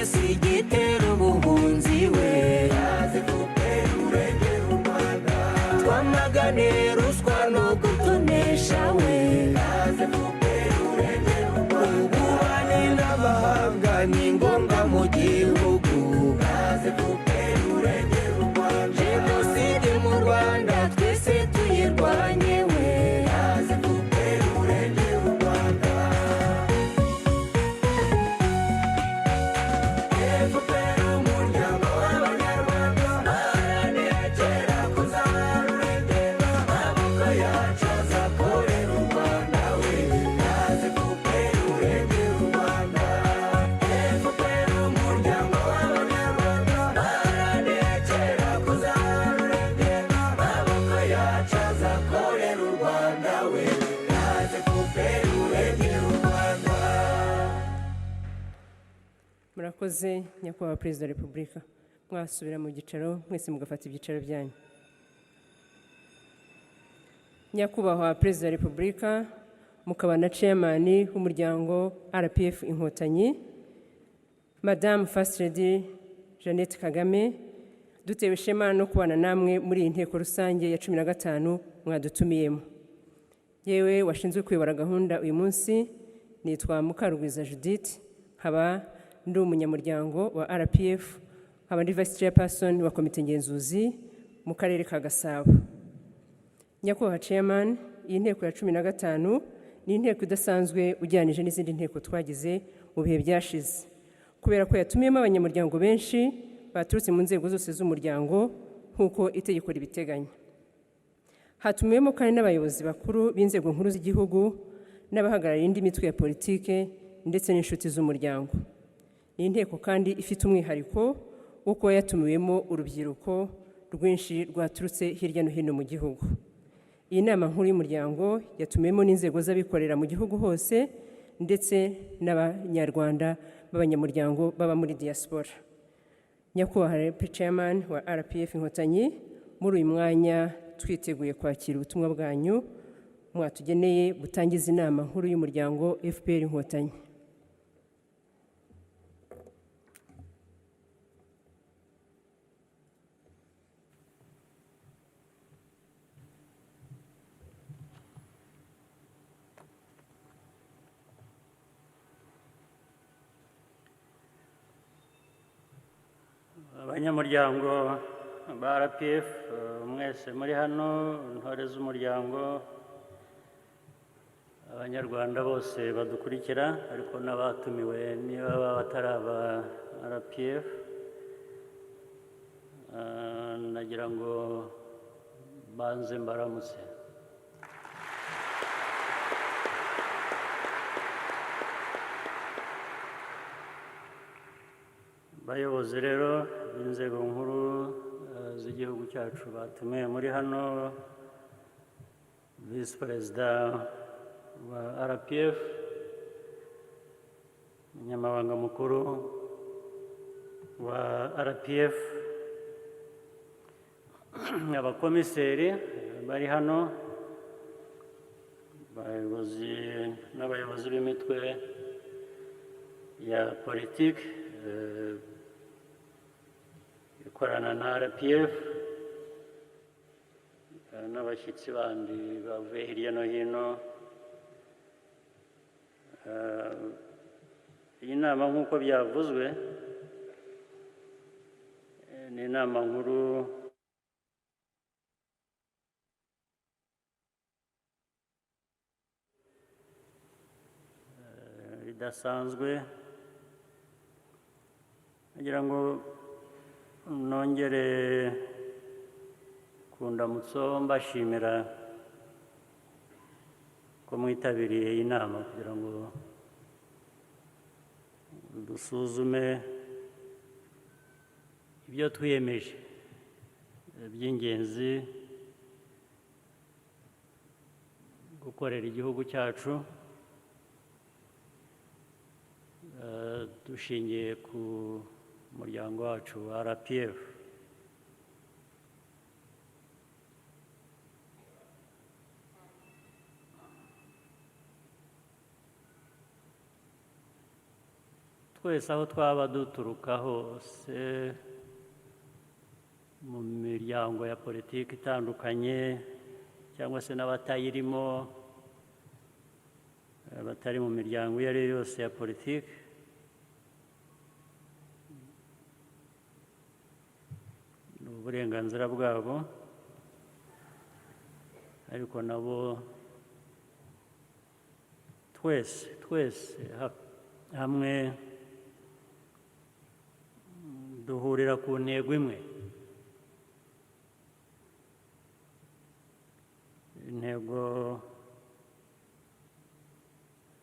cyose gitera ubuhunzi we yaze FPR urengera u Rwanda twamagane ruswa no gutonesha we yaze FPR urengera u Rwanda ububani n'amahanga ni ngombwa mu gihugu yaze FPR urengera u Rwanda jenoside mu Rwanda twese tuyirwanye we yaze FPR urengera u Rwanda FPR umuryango w'abanyarwanda baharanira kera kuzarurengera amaboko yacu azakorera u Rwanda we yaze FPR urengera u Rwanda FPR umuryango w'abanyarwanda baharanira kera kuzarurengera amaboko yacu azakorera u Rwanda we yaze FPR urengera u Rwanda. murakoze nyakubahwa perezida wa repubulika mwasubira mu gicaro mwese mugafata ibyicaro byanyu. nyakubahwa perezida wa repubulika mukaba na chairman w'umuryango RPF Inkotanyi Madame First Lady Jeannette Kagame, dutewe ishema no kubana namwe muri iyi nteko rusange ya 15 mwadutumiyemo. yewe washinzwe kuyobora gahunda uyu munsi nitwa Mukarugwiza Judith, nkaba ndi umunyamuryango wa RPF, nkaba ndi vice chairperson wa komite ngenzuzi mu karere ka Gasabo. nyakubahwa chairman, iyi nteko ya 15 ni inteko idasanzwe ujyanije n'izindi nteko twagize mu bihe byashize, kubera ko yatumiyemo abanyamuryango benshi baturutse mu nzego zose z'umuryango nk'uko itegeko ribiteganya. Hatumiyemo kandi n'abayobozi bakuru b'inzego nkuru z'igihugu n'abahagarariye indi mitwe ya politike ndetse n'inshuti z'umuryango. Iyi nteko kandi ifite umwihariko wo kuba yatumiwemo urubyiruko rwinshi rwaturutse hirya no hino mu gihugu. Iyi nama nkuru y'umuryango yatumiyemo n'inzego z'abikorera mu gihugu hose ndetse n'abanyarwanda b'abanyamuryango baba muri diaspora. nyakubahwa chairman wa RPF Inkotanyi, muri uyu mwanya twiteguye kwakira ubutumwa bwanyu mwatugeneye butangiza inama nkuru y'umuryango FPR Inkotanyi. abanyamuryango ba RPF mwese muri hano, intore z'umuryango, abanyarwanda bose badukurikira ariko n'abatumiwe niba batari aba RPF, nagira ngo banze mbaramutse. bayobozi rero b'inzego nkuru z'igihugu cyacu batumiwe muri hano, visi perezida wa RPF, umunyamabanga mukuru wa RPF, abakomiseri bari hano, abayobozi n'abayobozi b'imitwe ya politiki ikorana na RPF, n'abashyitsi bandi bavuye hirya no hino. iyi nama nk'uko byavuzwe ni inama nkuru idasanzwe, kugira ngo nongere ku ndamutso mbashimira ko mwitabiriye iyi nama kugira ngo dusuzume ibyo twiyemeje by'ingenzi gukorera igihugu cyacu dushingiye ku muryango wacu wa RPF. twese aho twaba duturuka hose mu miryango ya politiki itandukanye cyangwa se n'abatayirimo, abatari mu miryango iyo ari yo yose ya politiki, ni uburenganzira bwabo, ariko nabo twese hamwe duhurira ku ntego imwe. Intego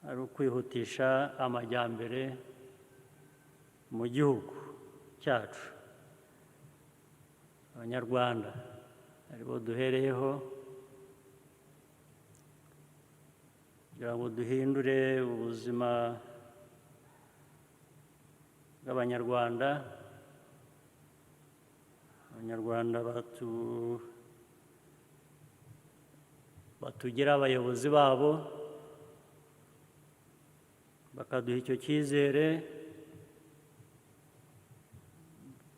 ari ukwihutisha amajyambere mu gihugu cyacu, abanyarwanda aribo duhereyeho, kugira ngo duhindure ubuzima bw'abanyarwanda. Abanyarwanda batugira abayobozi babo, bakaduha icyo cyizere.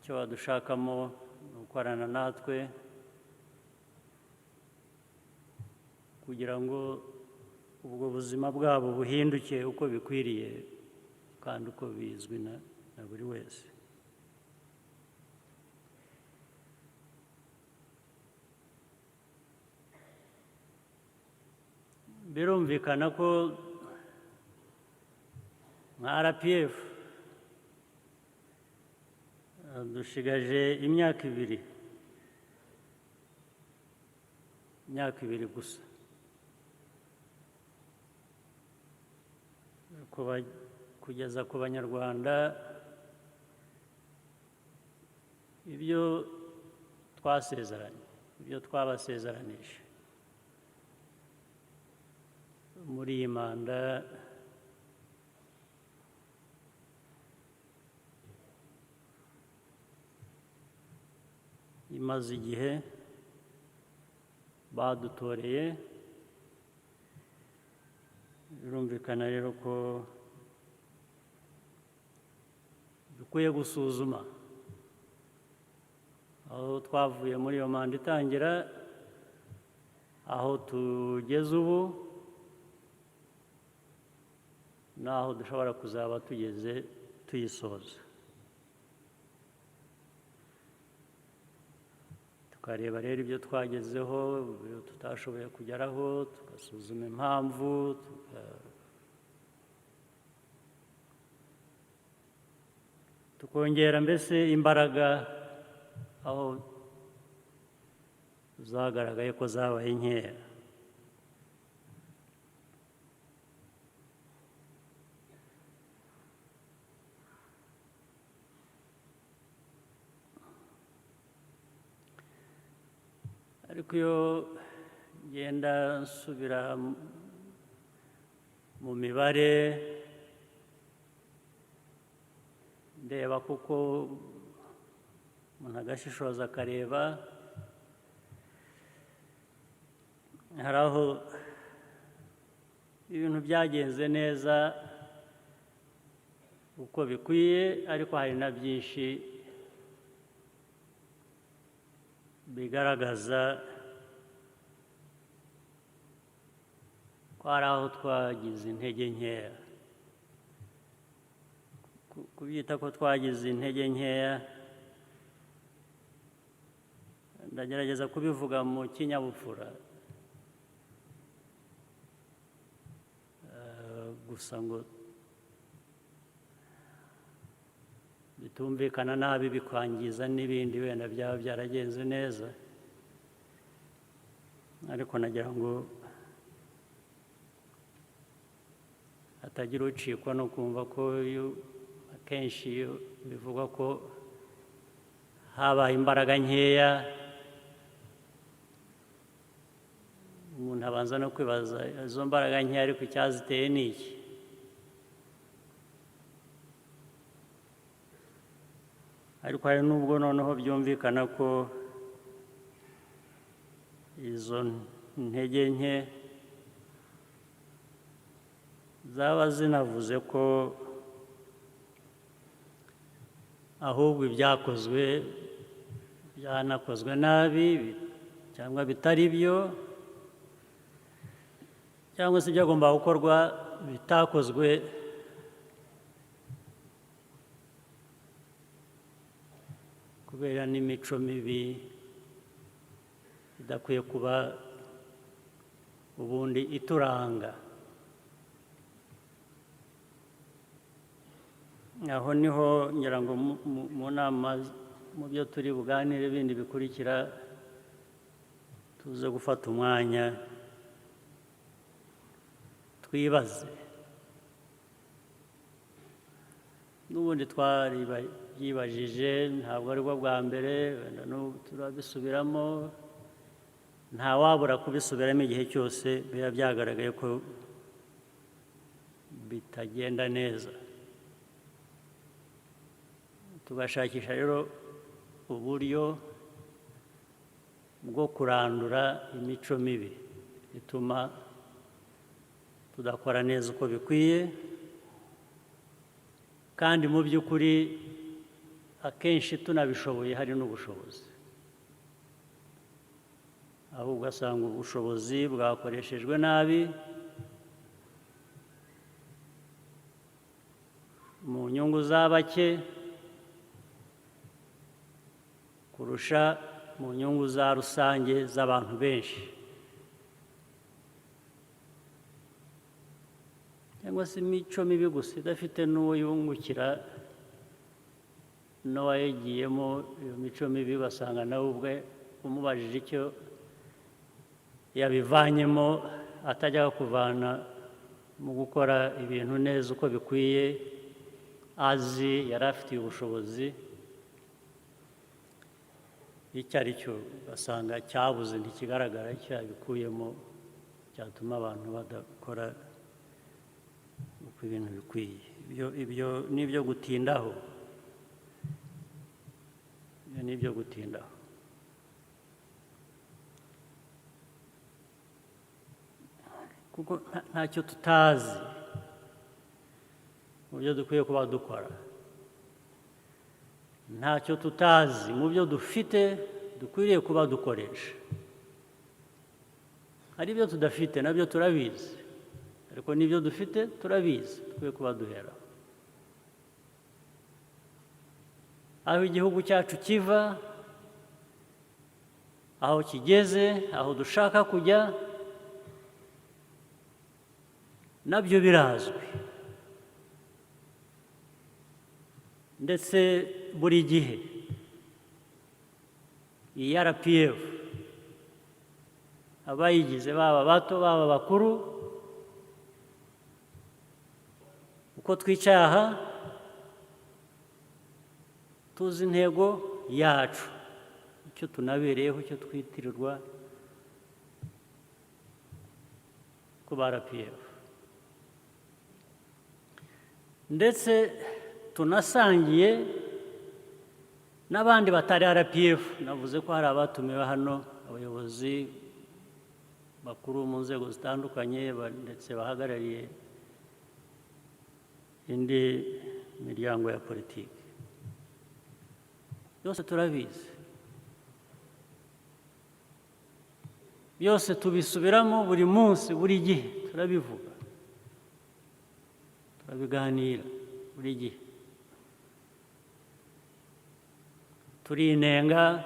Icyo badushakamo ni ugukorana natwe kugira ngo ubwo buzima bwabo buhinduke uko bikwiriye kandi uko bizwi na buri wese. Birumvikana ko nka RPF dushigaje imyaka ibiri gusa kugeza ku banyarwanda ibyo twasezeranye, ibyo twabasezeranije muri iyi manda imaze igihe badutoreye. Birumvikana rero ko dukwiye gusuzuma aho twavuye muri iyo manda itangira, aho tugeze ubu, n'aho dushobora kuzaba tugeze tuyisoza. Tukareba rero ibyo twagezeho, ibyo tutashoboye kugeraho, tugasuzuma impamvu, tukongera mbese imbaraga aho zagaragaye ko zabaye nkeya. Ariko iyo ngenda nsubira mu mibare ndeba, kuko umuntu agashishoza akareba, hari aho ibintu byagenze neza uko bikwiye, ariko hari na byinshi bigaragaza ko hari aho twagize intege nkeya. Kubyita ko twagize intege nkeya, ndagerageza kubivuga mu kinyabupfura, gusa ngo bitumvikana nabi bikwangiza n'ibindi wenda byaba byaragenze neza. Ariko nagira ngo hatagira ucikwa no kumva ko akenshi bivugwa ko habaye imbaraga nkeya, umuntu abanza no kwibaza izo mbaraga nkeya, ariko icyaziteye ni iki? Ariko hari n'ubwo noneho byumvikana ko izo ntege nke zaba zinavuze ko ahubwo ibyakozwe byanakozwe nabi cyangwa bitari byo cyangwa se ibyagomba gukorwa bitakozwe kubera n'imico mibi idakwiye kuba ubundi ituranga. Aho niho ngira ngo mu nama mu byo turi buganire bindi bikurikira tuze gufata umwanya twibaze. N'ubundi twaribajije, ntabwo ari bwo bwa mbere, wenda n'ubu turabisubiramo, ntawabura kubisubiramo igihe cyose biba byagaragaye ko bitagenda neza. Tugashakisha rero uburyo bwo kurandura imico mibi ituma tudakora neza uko bikwiye, kandi mu by'ukuri akenshi tunabishoboye hari n'ubushobozi, ahubwo ugasanga ubushobozi bwakoreshejwe nabi mu nyungu za bake kurusha mu nyungu za rusange z'abantu benshi, cyangwa se imico mibi gusa idafite n'uwo yungukira n'uwayigiyemo iyo mico mibi, ugasanga nawe ubwe umubajije icyo yabivanyemo atajya kuvana mu gukora ibintu neza uko bikwiye, azi yari afitiye ubushobozi, icyo ari cyo ugasanga cyabuze ntikigaragara icyo yabikuyemo cyatuma abantu badakora uko ibintu bikwiye. Ibyo ni ibyo gutindaho, ibyo ni ibyo gutindaho. Kuko ntacyo tutazi mu byo dukwiye kuba dukora, ntacyo tutazi mu byo dufite dukwiriye kuba dukoresha. Hari ibyo tudafite nabyo turabizi, ariko n'ibyo dufite turabizi dukwiye kuba duhera aho igihugu cyacu kiva, aho kigeze, aho dushaka kujya, nabyo birazwi. Ndetse buri gihe iyi RPF abayigize baba bato baba bakuru, uko twicaye aha tuzi intego yacu, icyo tunabereyeho, icyo twitirirwa kuba RPF, ndetse tunasangiye n'abandi batari RPF. Navuze ko hari abatumiwe hano, abayobozi bakuru mu nzego zitandukanye ndetse bahagarariye indi miryango ya politiki. Byose turabizi, byose tubisubiramo buri munsi, buri gihe turabivuga, turabiganira buri gihe, turinenga,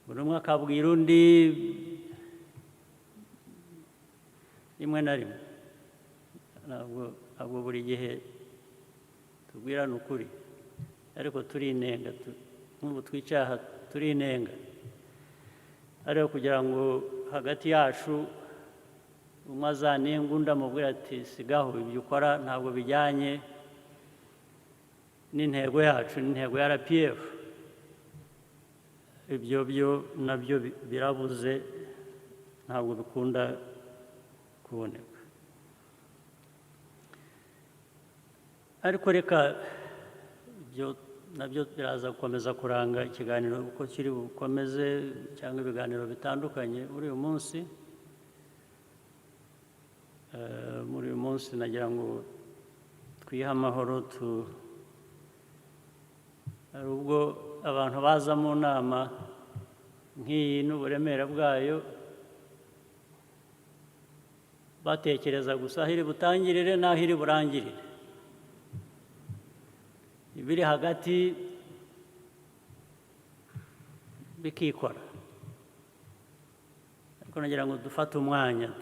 buri umwe akabwira undi rimwe na rimwe. Ntabwo buri gihe tubwirana ukuri, ariko turinenga. Nk'ubu twicaye aha turinenga, ariko kugira ngo hagati yacu umwe azanenga undi amubwira ati sigaho, ibyo ukora ntabwo bijyanye n'intego yacu, n'intego ya RPF, ibyo byo nabyo birabuze, ntabwo bikunda kuboneka. Ariko reka ibyo nabyo biraza gukomeza kuranga ikiganiro uko kiri bukomeze, cyangwa ibiganiro bitandukanye muri uyu munsi. Muri uyu munsi nagira ngo twihe amahoro hari ubwo abantu baza mu nama nk'iyi n'uburemere bwayo batekereza gusa aho iri butangirire n'aho iri burangirire, ibiri hagati bikikora. Ariko nagira ngo dufate umwanya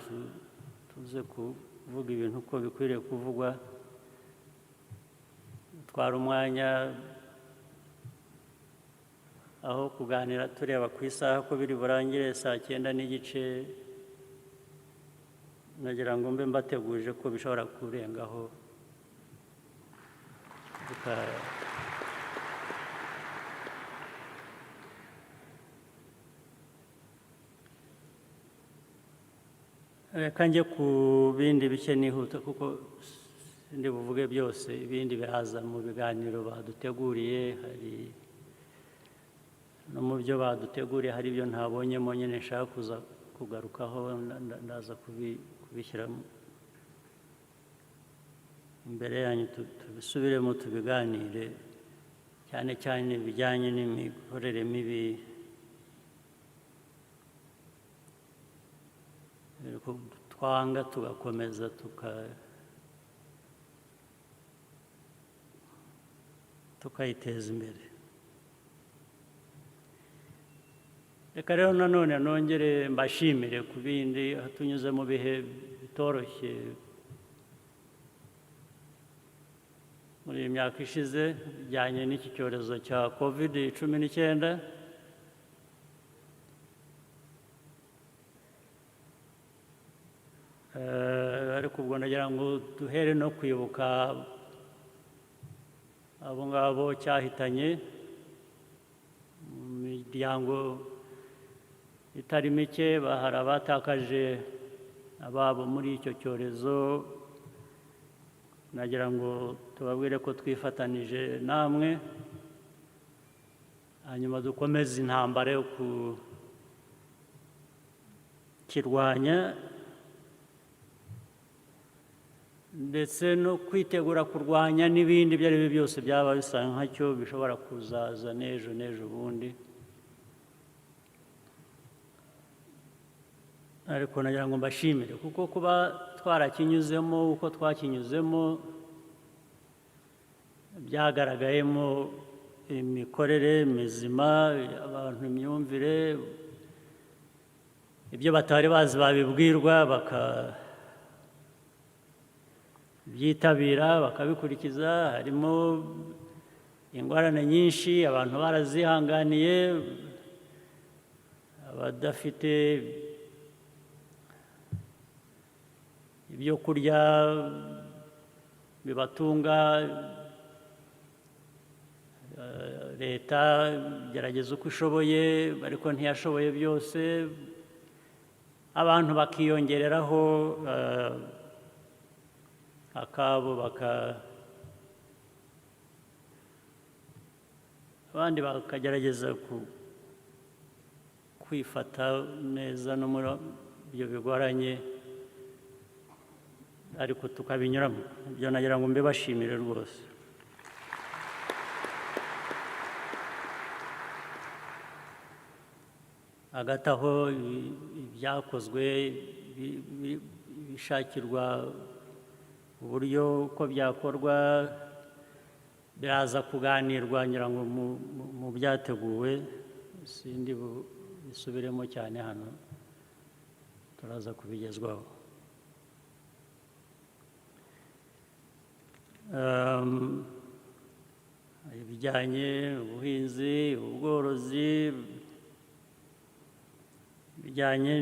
tuze kuvuga ibintu uko bikwiriye kuvugwa, dutwara umwanya aho kuganira tureba ku isaha ko biri burangire saa 9:30. Nagira ngo mbe mbateguje ko bishobora kurengaho reka njye ku bindi bike nihuta kuko ndi buvuge byose, ibindi biraza mu biganiro baduteguriye. Hari no mu byo baduteguriye hari ibyo ntabonyemo nyine nshaka kuza kugarukaho, ndaza kubishyira imbere yanyu tubisubiremo tubiganire, cyane cyane bijyanye n'imikorere mibi twanga tugakomeza tukayiteza imbere. Reka rero nanone nongere mbashimire ku bindi tunyuze mu bihe bitoroshye muri iyi myaka ishize bijyanye n'iki cyorezo cya COVID-19. Ariko ubwo nagira ngo duhere no kwibuka abo ngabo cyahitanye mu miryango itari mike. Hari abatakaje ababo muri icyo cyorezo. Nagira ngo tubabwire ko twifatanije namwe, hanyuma dukomeze intambara yo kukirwanya ndetse no kwitegura kurwanya n'ibindi ibyo ari byo byose byaba bisa nkacyo bishobora kuzaza n'ejo bundi. Ariko nagira ngo mbashimire kuko kuba twarakinyuzemo uko twakinyuzemo byagaragayemo imikorere mizima abantu, imyumvire, ibyo batari bazi babibwirwa bakabyitabira bakabikurikiza. Harimo ingorane nyinshi abantu barazihanganiye, abadafite ibyo kurya bibatunga, leta gerageza uko ishoboye ariko ntiyashoboye byose. Abantu bakiyongereraho akabo abandi bakagerageza kwifata neza no muri ibyo bigoranye, ariko tukabinyuramo. Ibyo nagira ngo mbibashimire rwose. Hagati aho ibyakozwe bishakirwa uburyo uko byakorwa biraza kuganirwa ngira ngo mu byateguwe, sindi bisubiremo cyane hano, turaza kubigezwaho. Ibijyanye ubuhinzi, ubworozi, bijyanye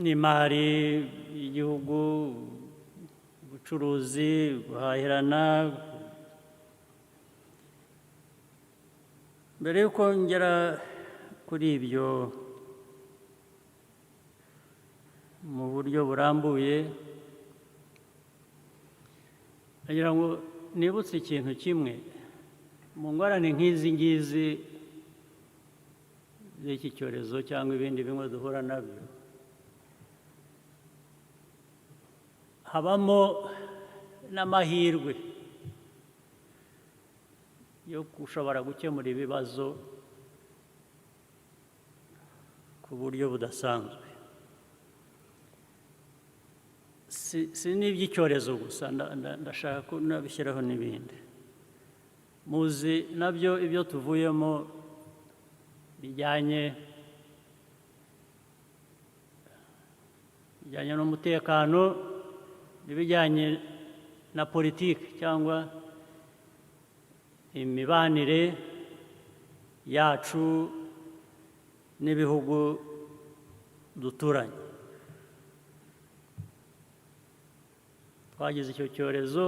n'imari y'igihugu, ubucuruzi, guhahirana. Mbere y'uko ngera kuri ibyo mu buryo burambuye, nagira ngo nibutse ikintu kimwe mu ngorane nk'izi ngizi z'iki cyorezo cyangwa ibindi bimwe duhura nabyo. habamo n'amahirwe yo gushobora gukemura ibibazo ku buryo budasanzwe. Si n'iby'icyorezo gusa, ndashaka ko nabishyiraho n'ibindi. Muzi nabyo ibyo tuvuyemo bijyanye n'umutekano n'ibijyanye na politiki cyangwa imibanire yacu n'ibihugu duturanye. Twagize icyo cyorezo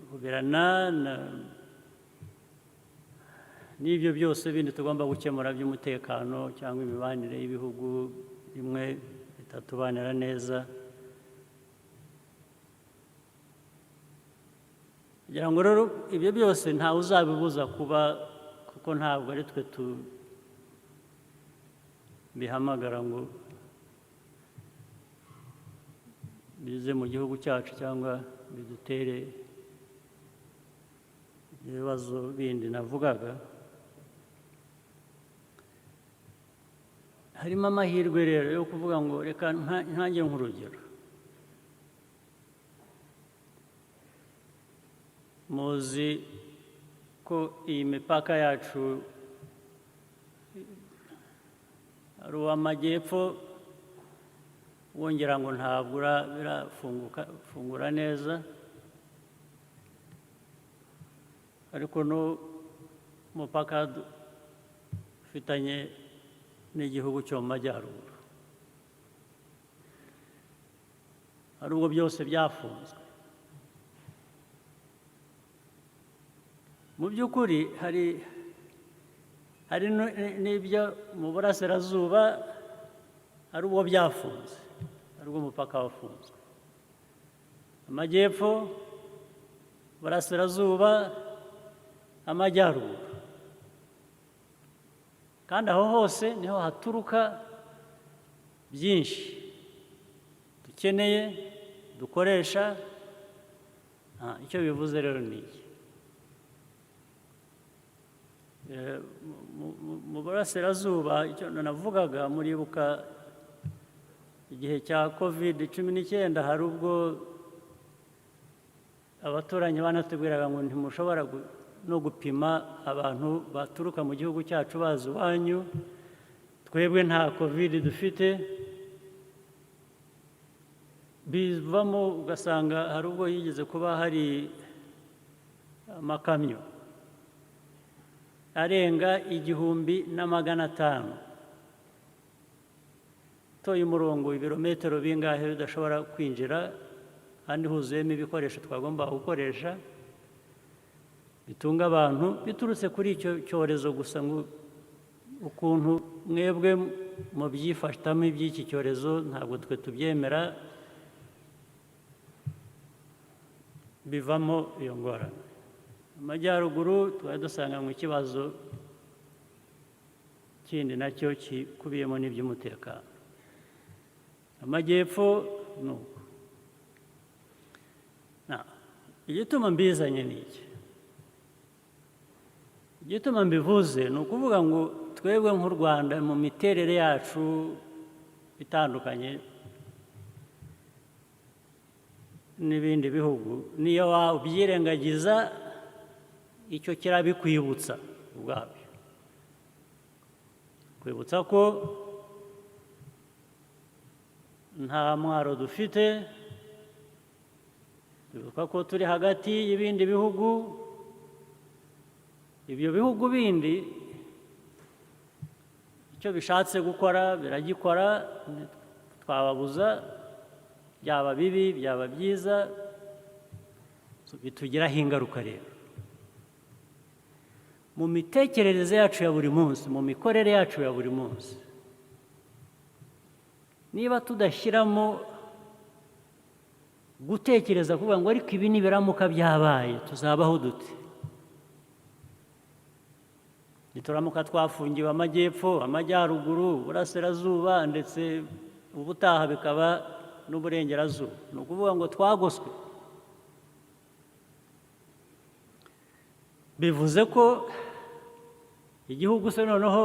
kubirana n'ibyo byose bindi tugomba gukemura by'umutekano cyangwa imibanire y'ibihugu bimwe bitatubanira neza. Kugira ngo rero ibyo byose ntawe uzabibuza kuba, kuko ntabwo ari twe bihamagara ngo bize mu gihugu cyacu cyangwa bidutere ibibazo bindi navugaga. Harimo amahirwe rero yo kuvuga ngo reka ntange nk'urugero. Muzi ko iyi mipaka yacu ari uw'amajyepfo, wongera ngo ntabwo birafungura neza, ariko n'umupaka dufitanye n'igihugu cyo mu majyaruguru ari ubwo byose byafunzwe. Mu by'ukuri hari n'ibyo mu burasirazuba ari ubwo byafunze, ari ubwo umupaka wafunzwe. Amajyepfo, burasirazuba, amajyaruguru, kandi aho hose niho haturuka byinshi dukeneye, dukoresha. Icyo bivuze rero ni iki? Mu burasirazuba, icyo navugaga, muribuka igihe cya COVID-19 hari ubwo abaturanyi banateguraga ngo ntimushobora no gupima abantu baturuka mu gihugu cyacu baza iwanyu, twebwe nta COVID dufite. Bivamo ugasanga hari ubwo yigeze kuba hari amakamyo arenga 1,500 toye umurongo ibirometero bingahe bidashobora kwinjira, kandi huzuyemo ibikoresho twagomba gukoresha bitunga abantu, biturutse kuri icyo cyorezo gusa. ngo ukuntu mwebwe mubyifatamo iby'iki cyorezo ntabwo twe tubyemera, bivamo iyo ngorane. Amajyaruguru twari dusanga mu kibazo kindi nacyo kikubiyemo n'iby'umutekano. Amajyepfo ni uko. Igituma mbizanye ni iki? Igituma mbivuze ni ukuvuga ngo twebwe nk'u Rwanda mu miterere yacu itandukanye n'ibindi bihugu, niyo wabyirengagiza icyo kirabikwibutsa ubwabyo, kwibutsa ko nta mwaro dufite, bivuga ko turi hagati y'ibindi bihugu. Ibyo bihugu bindi icyo bishatse gukora biragikora, twababuza, byaba bibi byaba byiza, bitugiraho ingaruka. Rero mu mitekerereze yacu ya buri munsi, mu mikorere yacu ya buri munsi, niba tudashyiramo gutekereza kuvuga ngo ariko ibi nibiramuka byabaye tuzabaho dute? Nituramuka twafungiwe amajyepfo, amajyaruguru, burasirazuba, ndetse ubutaha bikaba n'uburengerazuba ni ukuvuga ngo twagoswe bivuze ko igihugu se noneho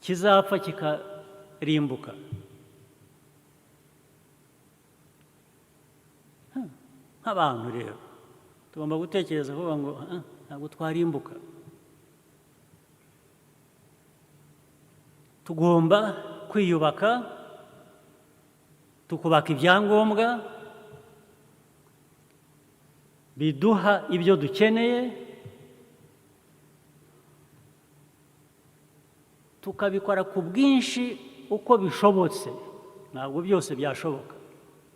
kizapfa kikarimbuka nk'abantu rero tugomba gutekereza kuvuga ngo ntabwo twarimbuka tugomba kwiyubaka tukubaka ibyangombwa biduha ibyo dukeneye tukabikora ku bwinshi uko bishobotse ntabwo byose byashoboka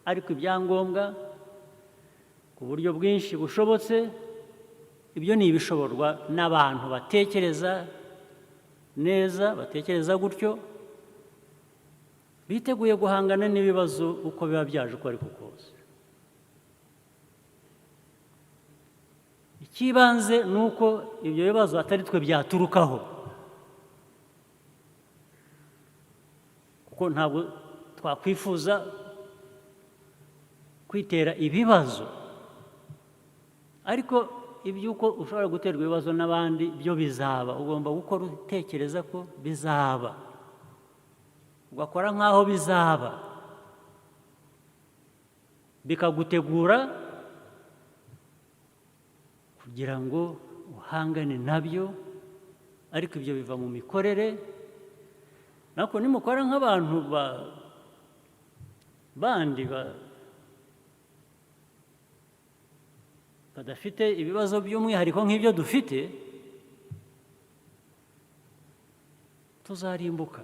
ariko ibyangombwa ku buryo bwinshi bushobotse ibyo ni ibishoborwa n'abantu batekereza neza batekereza gutyo biteguye guhangana n'ibibazo uko biba byaje uko ariko kose ikibanze ni uko ibyo bibazo atari twe byaturukaho kuko ntabwo twakwifuza kwitera ibibazo ariko iby'uko ushobora guterwa ibibazo n'abandi byo bizaba ugomba gukora utekereza ko bizaba ugakora nk'aho bizaba bikagutegura kugira ngo uhangane nabyo ariko ibyo biva mu mikorere nako nimukora nk'abantu bandi badafite ibibazo by'umwihariko nk'ibyo dufite tuzarimbuka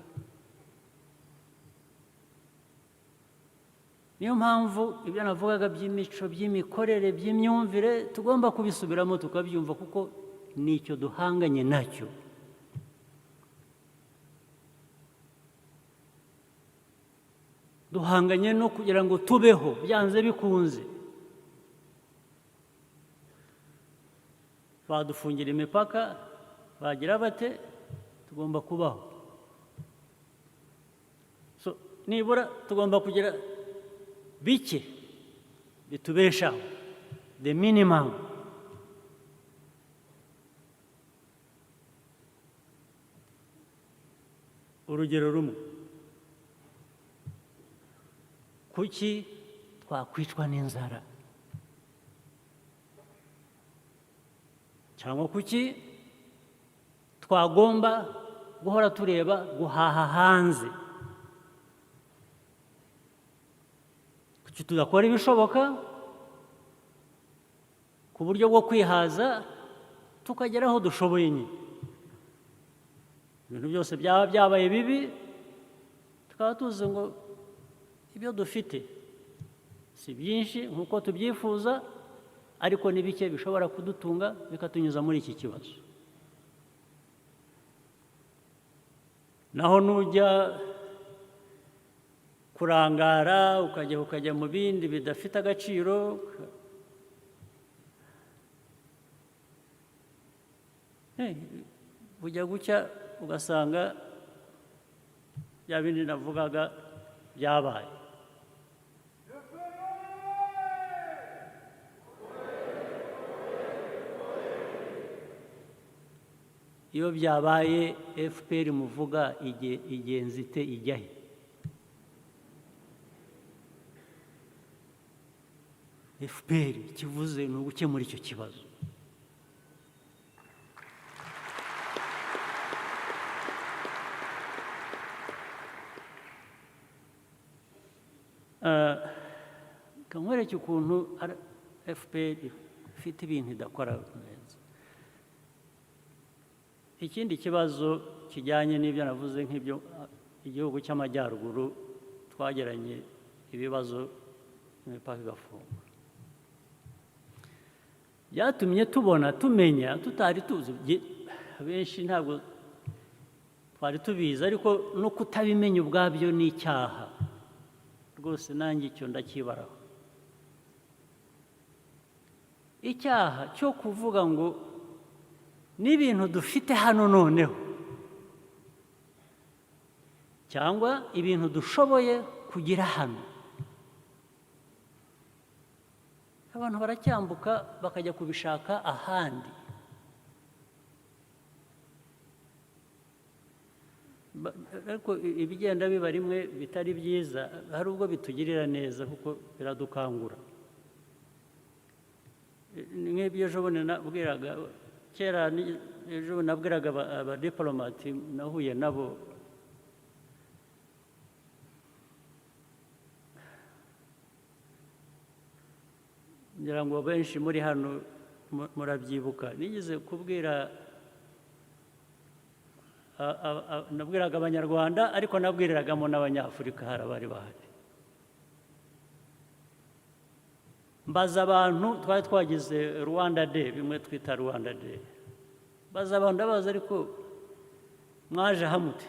niyo mpamvu ibyo navugaga by'imico by'imikorere by'imyumvire tugomba kubisubiramo tukabyumva kuko ni icyo duhanganye nacyo duhanganye no kugira ngo tubeho byanze bikunze badufungira imipaka bagira bate tugomba kubaho nibura tugomba kugira bike bitubeshaho the minimum urugero rumwe kuki twakwicwa n'inzara cyangwa kuki twagomba guhora tureba guhaha hanze kuki tudakora ibishoboka ku buryo bwo kwihaza tukagera aho dushoboye nyine ibintu byose byaba byabaye bibi tukaba tuzi ngo ibyo dufite si byinshi nk'uko tubyifuza ariko ni bike bishobora kudutunga bikatunyuza muri iki kibazo naho nujya kurangara ukajya mu bindi bidafite agaciro bujya gucya ugasanga bya bindi navugaga byabaye iyo byabaye FPR muvuga igenza ite ijya he FPR kivuze ni ugukemura icyo kibazo nkwereke ukuntu FPR ifite ibintu idakora neza ikindi kibazo kijyanye n'ibyo navuze nk'ibyo igihugu cy'amajyaruguru twageranye ibibazo imipaka igafungwa byatumye tumenya tutari tuzi benshi ntabwo twari tubizi ariko no kutabimenya ubwabyo ni icyaha rwose nanjye icyo ndakibaraho icyaha cyo kuvuga ngo n'ibintu dufite hano noneho cyangwa ibintu dushoboye kugira hano. Abantu baracyambuka bakajya kubishaka ahandi. Ariko ibigenda biba rimwe bitari byiza, hari ubwo bitugirira neza kuko biradukangura. Nk'ibyo ejo bundi nabwiraga, kera ejo bundi nabwiraga abadiplomati nahuye nabo, ngira ngo benshi muri hano murabyibuka, nigeze kubwira nabwiraga abanyarwanda ariko nabwiriragamo n'abanyafurika, hari abari bahari. Mbaza abantu, twari twagize Rwanda Day, bimwe twita Rwanda Day. Mbaza abantu, ndabaza ariko mwaje hamute?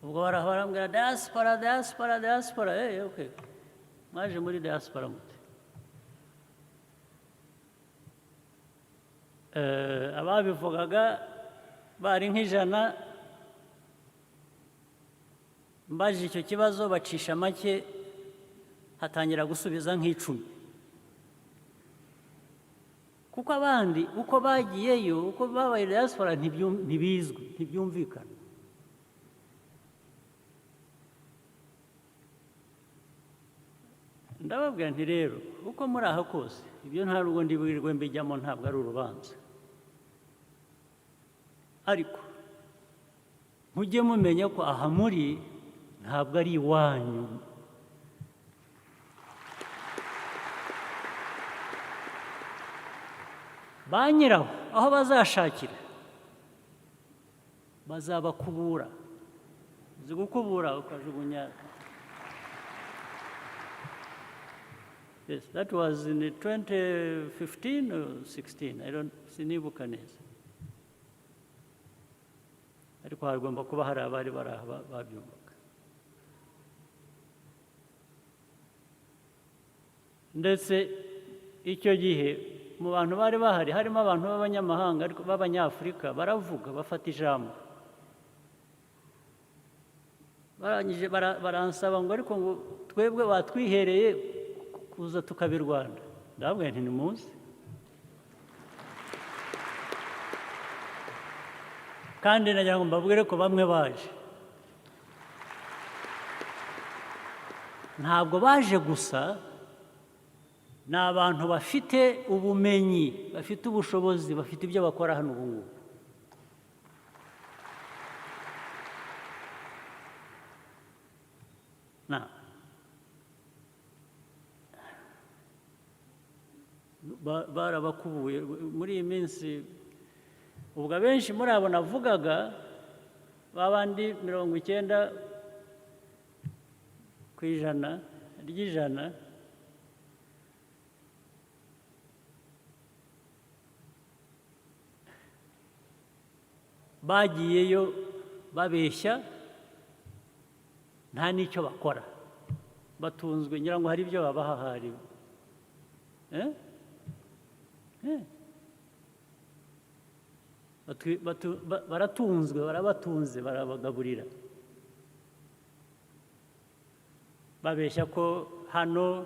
Ubwo barambwira diaspora, diaspora, diaspora. Okay. Mwaje muri diaspora mute? Ababivugaga bari nk'ijana, mbajije icyo kibazo bacisha make, hatangira gusubiza nk'icumi. Kuko abandi uko bagiyeyo, uko babaye diaspora ntibizwi, ntibyumvikana. Ndababwira nti rero uko muri aha kose, ibyo nta rugo ndiburirwe mbijyamo, ntabwo ari urubanza. Ariko mujye mumenya ko aha muri ntabwo ari iwanyu. Ba nyiraho aho bazashakira bazabakubura. Uzi gukubura ukajugunya. Yes, that was in 2015 or 16. Sinibuka neza. Ariko hagomba kuba hari abari babyumvaga. Ndetse icyo gihe mu bantu bari bahari harimo abantu b'abanyamahanga ariko b'abanyafurika, baravuga, bafata ijambo. Barangije baransaba ngo ariko ngo twebwe batwihereye kuza tukabirwanda. Ndababwira nti nimuze. Kandi nagira ngo mbabwire ko bamwe baje. Ntabwo baje gusa, ni abantu bafite ubumenyi, bafite ubushobozi, bafite ibyo bakora hano ubu ngubu. Barabakubuye muri iyi minsi. Ubwo abenshi muri abo navugaga, babandi 90% bagiyeyo babeshya, nta n'icyo bakora, batunzwe, ngira ngo hari ibyo babaha hari. Baratunzwe, barabatunze, barabagaburira. Babeshya ko hano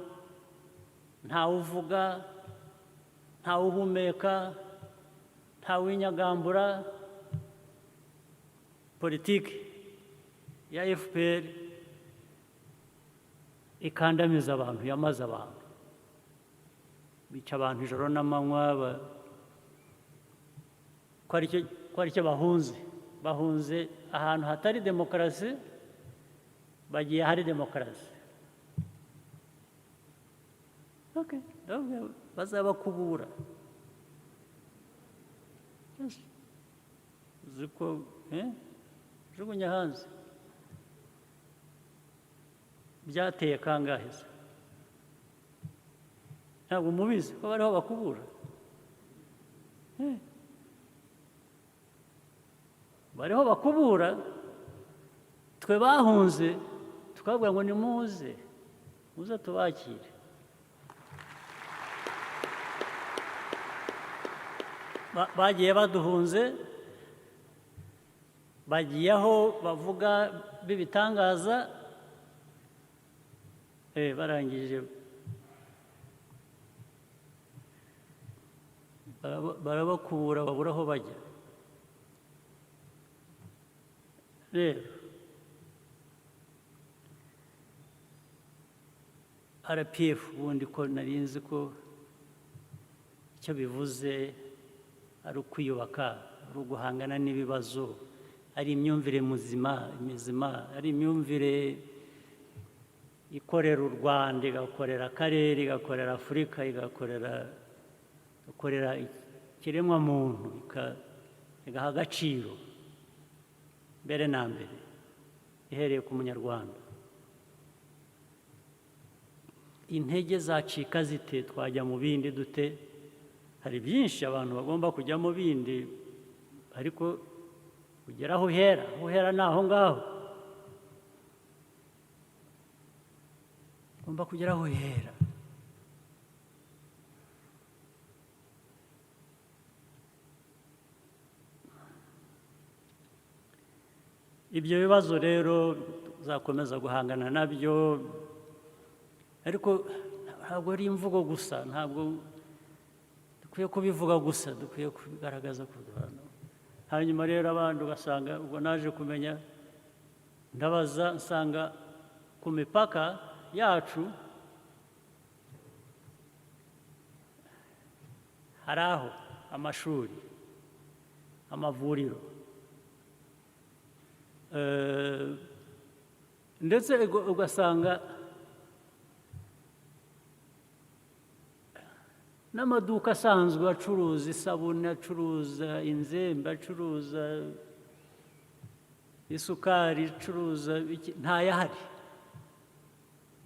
ntawe uvuga, ntawe uhumeka, ntawe winyagambura. Politiki ya FPR ikandamiza abantu, yamaze abantu, bica abantu ijoro n'amanywa. Ko ari cyo bahunze ahantu hatari demokarasi, bagiye hari demokarasi. Okay, bazabakubura. Uzi ko jugunya hanze. Byateye kangahe se? Ntabwo mubizi ko bariho bakubura. Bariho bakubura, twe bahunze tukabwira ngo nimuze, muze tubakire. bagiye baduhunze bagiye aho bavuga b'ibitangaza barangije barabakura babura aho bajya. rero RPF ubundi ko nari nzi ko icyo bivuze ari ukwiyubaka, ari uguhangana n'ibibazo, ari imyumvire mizima, ari imyumvire ikorera u Rwanda, igakorera akarere, igakorera Afurika, igakorera ikiremwamuntu, igaha agaciro mbere na mbere ihereye ku munyarwanda. Intege zacika zite? Twajya mu bindi dute? Hari byinshi abantu bagomba kujya mu bindi, ariko kugera aho uhera ni aho ngaho. Ugomba kugera aho uhera. Ibyo bibazo rero uzakomeza guhangana nabyo, ariko ntabwo ari imvugo gusa, ntabwo dukwiye kubivuga gusa, dukwiye kubigaragaza ku bantu. Hanyuma rero abandi ugasanga, ubwo naje kumenya, ndabaza nsanga ku mipaka yacu hari aho amashuri, amavuriro, ndetse ugasanga n'amaduka asanzwe acuruza isabune, acuruza inzembe, acuruza isukari, acuruza ntayahari.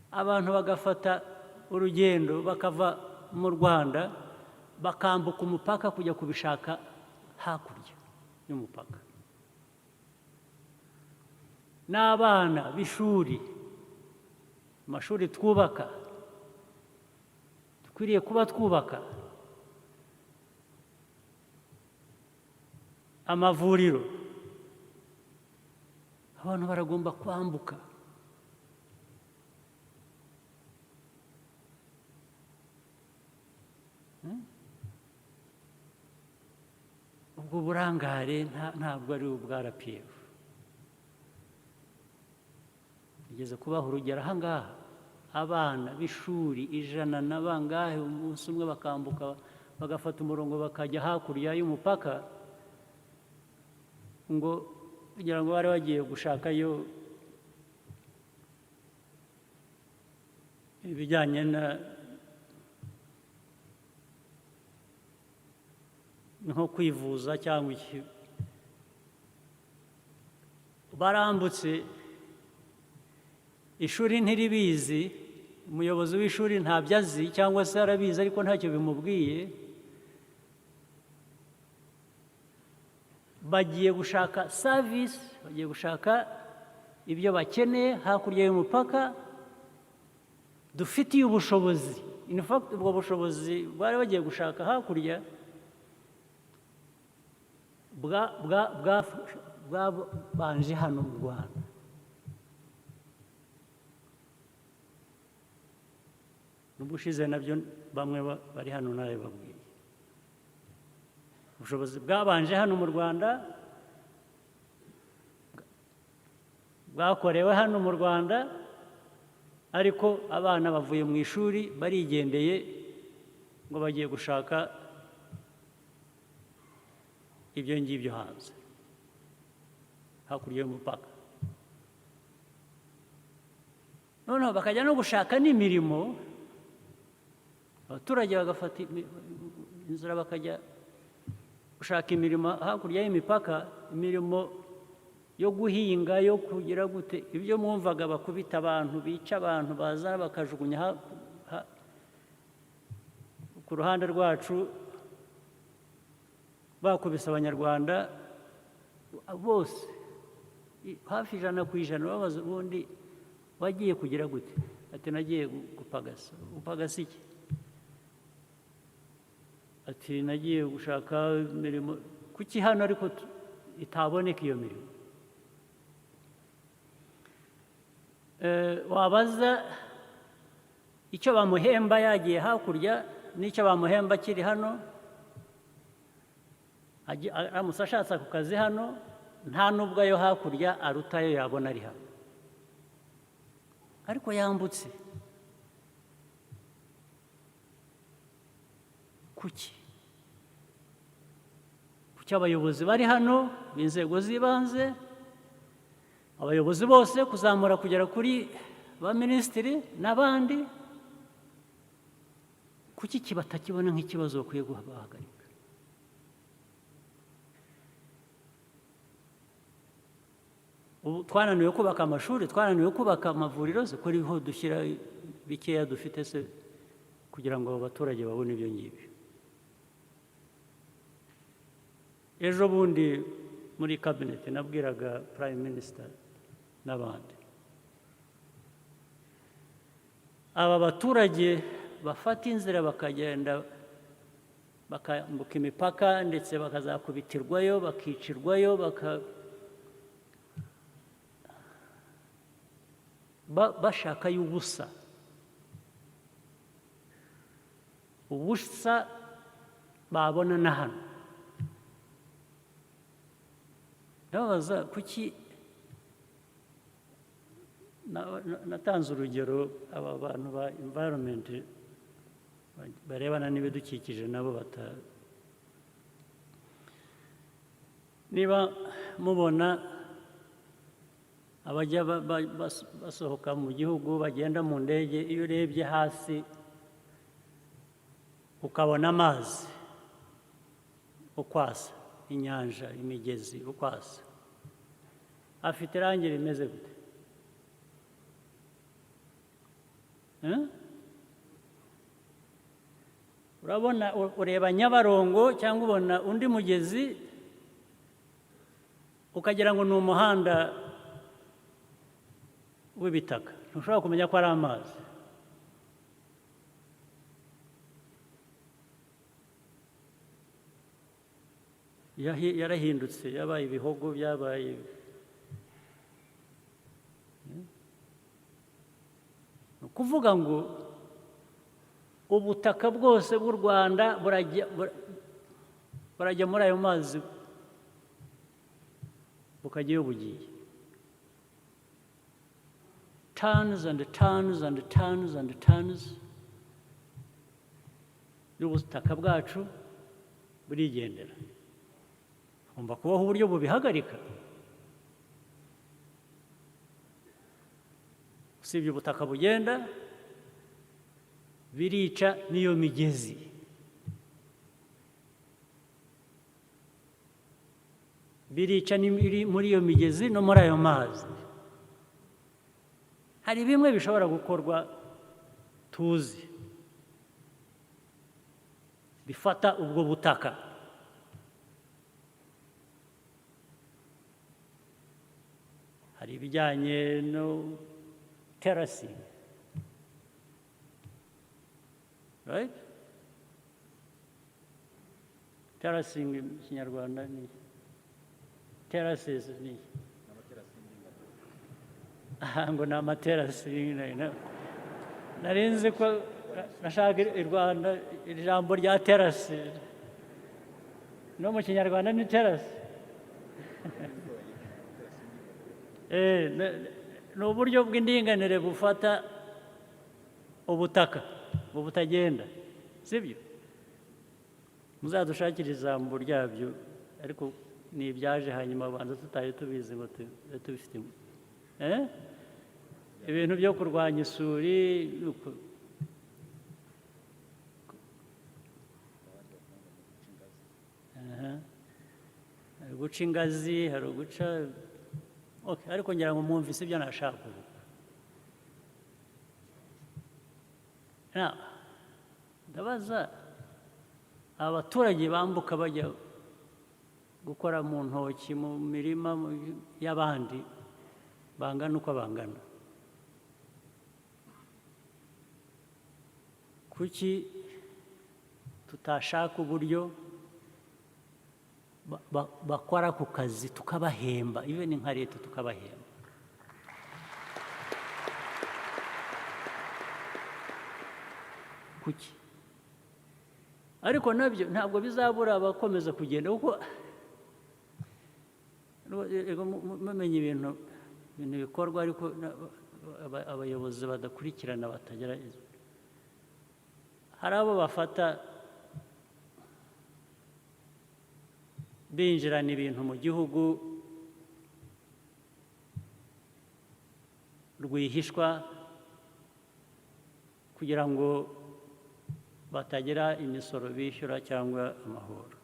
Abantu bagafata urugendo bakava mu Rwanda bakambuka umupaka kujya kubishaka hakurya y'umupaka. N'abana b'ishuri, amashuri twubaka, dukwiriye kuba twubaka, amavuriro, abantu baragomba kwambuka. Ubwo burangare ntabwo ari ubwa RPF. Bigeze kubaho urugero aha ngaha, abana b'ishuri 100 na bangahe umunsi umwe bakambuka bagafata umurongo bakajya hakurya y'umupaka, ngo kugira ngo bari bagiye gushakayo ibijyanye nko kwivuza cyangwa iki. Barambutse, ishuri ntiribizi, umuyobozi w'ishuri ntabyo azi, cyangwa se arabizi ariko ntacyo bimubwiye. Bagiye gushaka service, bagiye gushaka ibyo bakeneye hakurya y'umupaka, dufitiye ubushobozi. In fact, ubwo bushobozi bari bagiye gushaka hakurya bwabanje hano mu Rwanda. N'ubushize nabyo bamwe bari hano nawe babwiye, ubushobozi bwabanje hano mu Rwanda, bwakorewe hano mu Rwanda, ariko abana bavuye mu ishuri barigendeye ngo bagiye gushaka ibyo ngibyo hanze hakurya y'umupaka. Noneho bakajya no gushaka n'imirimo, abaturage bagafata inzira bakajya gushaka imirimo hakurya y'imipaka, imirimo yo guhinga, yo kugira gute, ibyo mwumvaga bakubita abantu, bica abantu, baza bakajugunya ku ruhande rwacu, bakubise Abanyarwanda bose hafi 100%. Babaza ubundi wagiye kugira gute? Ati nagiye gupagasa. Upagasa iki? ati nagiye gushaka imirimo, kuki hano ariko itaboneka iyo mirimo? Wabaza icyo bamuhemba yagiye hakurya n'icyo bamuhemba akiri hano, aramutse ashatse ako kazi hano nta n'ubwo ayo hakurya aruta ayo yabona ari hano, ariko yambutse. Kuki abayobozi bari hano b'inzego z'ibanze, abayobozi bose kuzamura kugera kuri ba minisitiri n'abandi, kuki batakibona nk'ikibazo bakwiye guhagarika? Ubu twananiwe kubaka amashuri, twananiwe kubaka amavuriro, se ko ariho dushyira bikeya dufite se kugira ngo abaturage babone ibyo ngibyo. Ejo bundi muri kabineti nabwiraga prime minister n'abandi, aba baturage bafata inzira bakagenda bakambuka imipaka ndetse bakazakubitirwayo bakicirwayo bashaka y'ubusa, ubusa babona na hano. Ndabaza kuki natanze urugero, aba bantu ba environment barebana n'ibidukikije nabo niba mubona abajya basohoka mu gihugu bagenda mu ndege, iyo urebye hasi ukabona amazi ukwasa, inyanja, imigezi ukwasa, afite irangi rimeze gute? Urabona, ureba Nyabarongo cyangwa ubona undi mugezi ukagira ngo ni umuhanda w'ibitaka, ntushobora kumenya ko ari amazi. Yarahindutse, yabaye ibihogo, byabaye ni ukuvuga ngo ubutaka bwose bw'u Rwanda burajya muri ayo mazi, bukajyayo bugiye. Tons and tons and tons and tons y'ubutaka bwacu burigendera. Ugomba kubaho uburyo bubihagarika. Usibye ubutaka bugenda, birica n'iyo migezi. Birica muri iyo migezi no muri ayo mazi. Hari bimwe bishobora gukorwa tuzi bifata ubwo butaka. Hari ibijyanye no terracing, right? Terracing mu Kinyarwanda ni terraces ni ngo ni amaterasi. Narinzi ko nashaka i Rwanda ijambo rya terasi, no mu Kinyarwanda ni terasi. Ni uburyo bw'indinganire bufata ubutaka butagenda, sibyo? Muzadushakire ijambo ryabyo, ariko ni ibyaje hanyuma abanza tutaye tubizi ngo tubifite ibintu byo kurwanya isuri. Hari guca ingazi, hari guca, ariko ngira ngo mwumvise ibyo nashaka kuvuga. Ndabaza abaturage bambuka bajya gukora mu ntoki, mu mirima y'abandi, bangana uko bangana. Kuki tutashaka uburyo bakora ku kazi tukabahemba, even nka leta tukabahemba. Kuki? Ariko nabyo ntabwo bizabura abakomeza kugenda, kuko mumenye ibintu bikorwa, ariko abayobozi badakurikirana batagerageza. Hari abo bafata binjirana ibintu mu gihugu rwihishwa kugira ngo batagira imisoro bishyura cyangwa amahoro.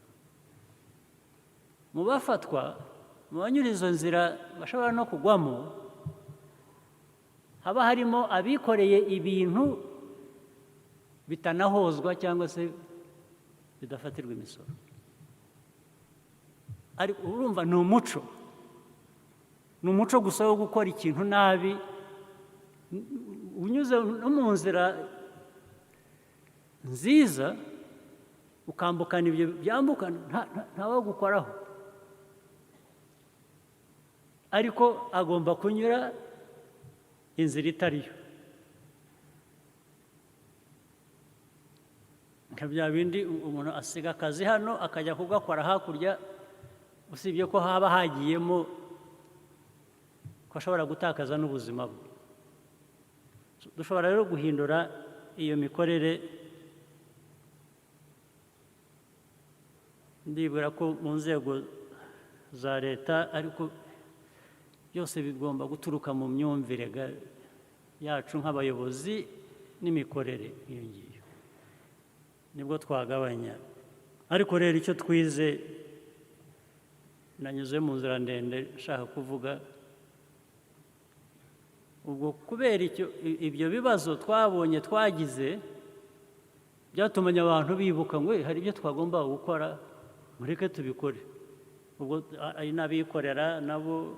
Mu bafatwa, mu banyura izo nzira bashobora no kugwamo, haba harimo abikoreye ibintu bitanahozwa cyangwa se bidafatirwa imisoro. Ariko urumva ni umuco gusa wo gukora ikintu nabi, unyuze no mu nzira nziza ukambukana ibyo byambukana ntawagukoraho, ariko agomba kunyura inzira itariyo. Nka bya bindi umuntu asiga akazi hano akajya kugakora hakurya, usibye ko haba hagiyemo ko ashobora gutakaza n'ubuzima bwe. Dushobora rero guhindura iyo mikorere. Ndibwira ko mu nzego za leta, ariko byose bigomba guturuka mu myumvire yacu nk'abayobozi n'imikorere iyo ngiyo, nibwo twagabanya. Ariko rero icyo twize, nanyuze mu nzira ndende nshaka kuvuga, ubwo kubera ibyo bibazo twabonye twagize, byatumanye abantu bibuka ngo hari ibyo twagomba gukora, mureke tubikore. Ubwo ari n'abikorera nabo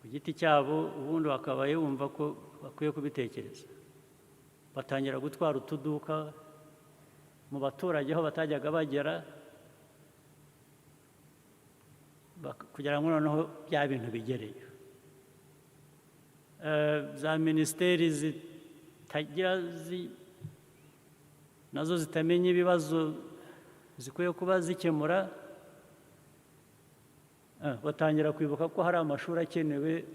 ku giti cyabo, ubundi bakabaye bumva ko bakwiye kubitekereza. Batangira gutwara utuduka mu baturage aho batajyaga bagera, kugira ngo noneho bya bintu bigereyo. Za minisiteri zitagira nazo zitamenya ibibazo zikwiye kuba zikemura, batangira kwibuka ko hari amashuri akenewe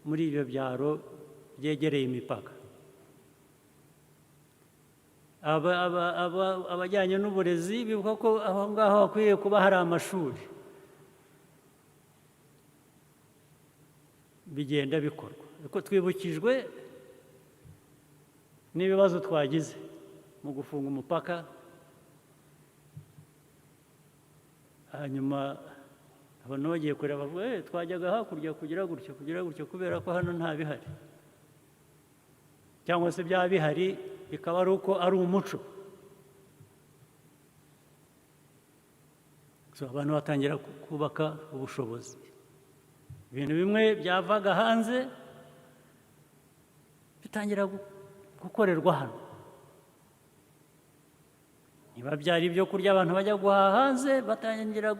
muri ibyo byaro byegereye imipaka. Abajyanye n'uburezi bibuka ko aho ngaho hakwiye kuba hari amashuri. Bigenda bikorwa, ariko twibukijwe n'ibibazo twagize mu gufunga umupaka. Hanyuma abantu bagiye kureba bavuga twajyaga hakurya kugira gutyo kubera ko hano nta bihari, cyangwa se byaba bihari bikaba ari uko ari umuco. Abantu batangira kubaka ubushobozi. Ibintu bimwe byavaga hanze bitangira gukorerwa hano. Niba byari ibyo kurya abantu bajya guhaha hanze, batangira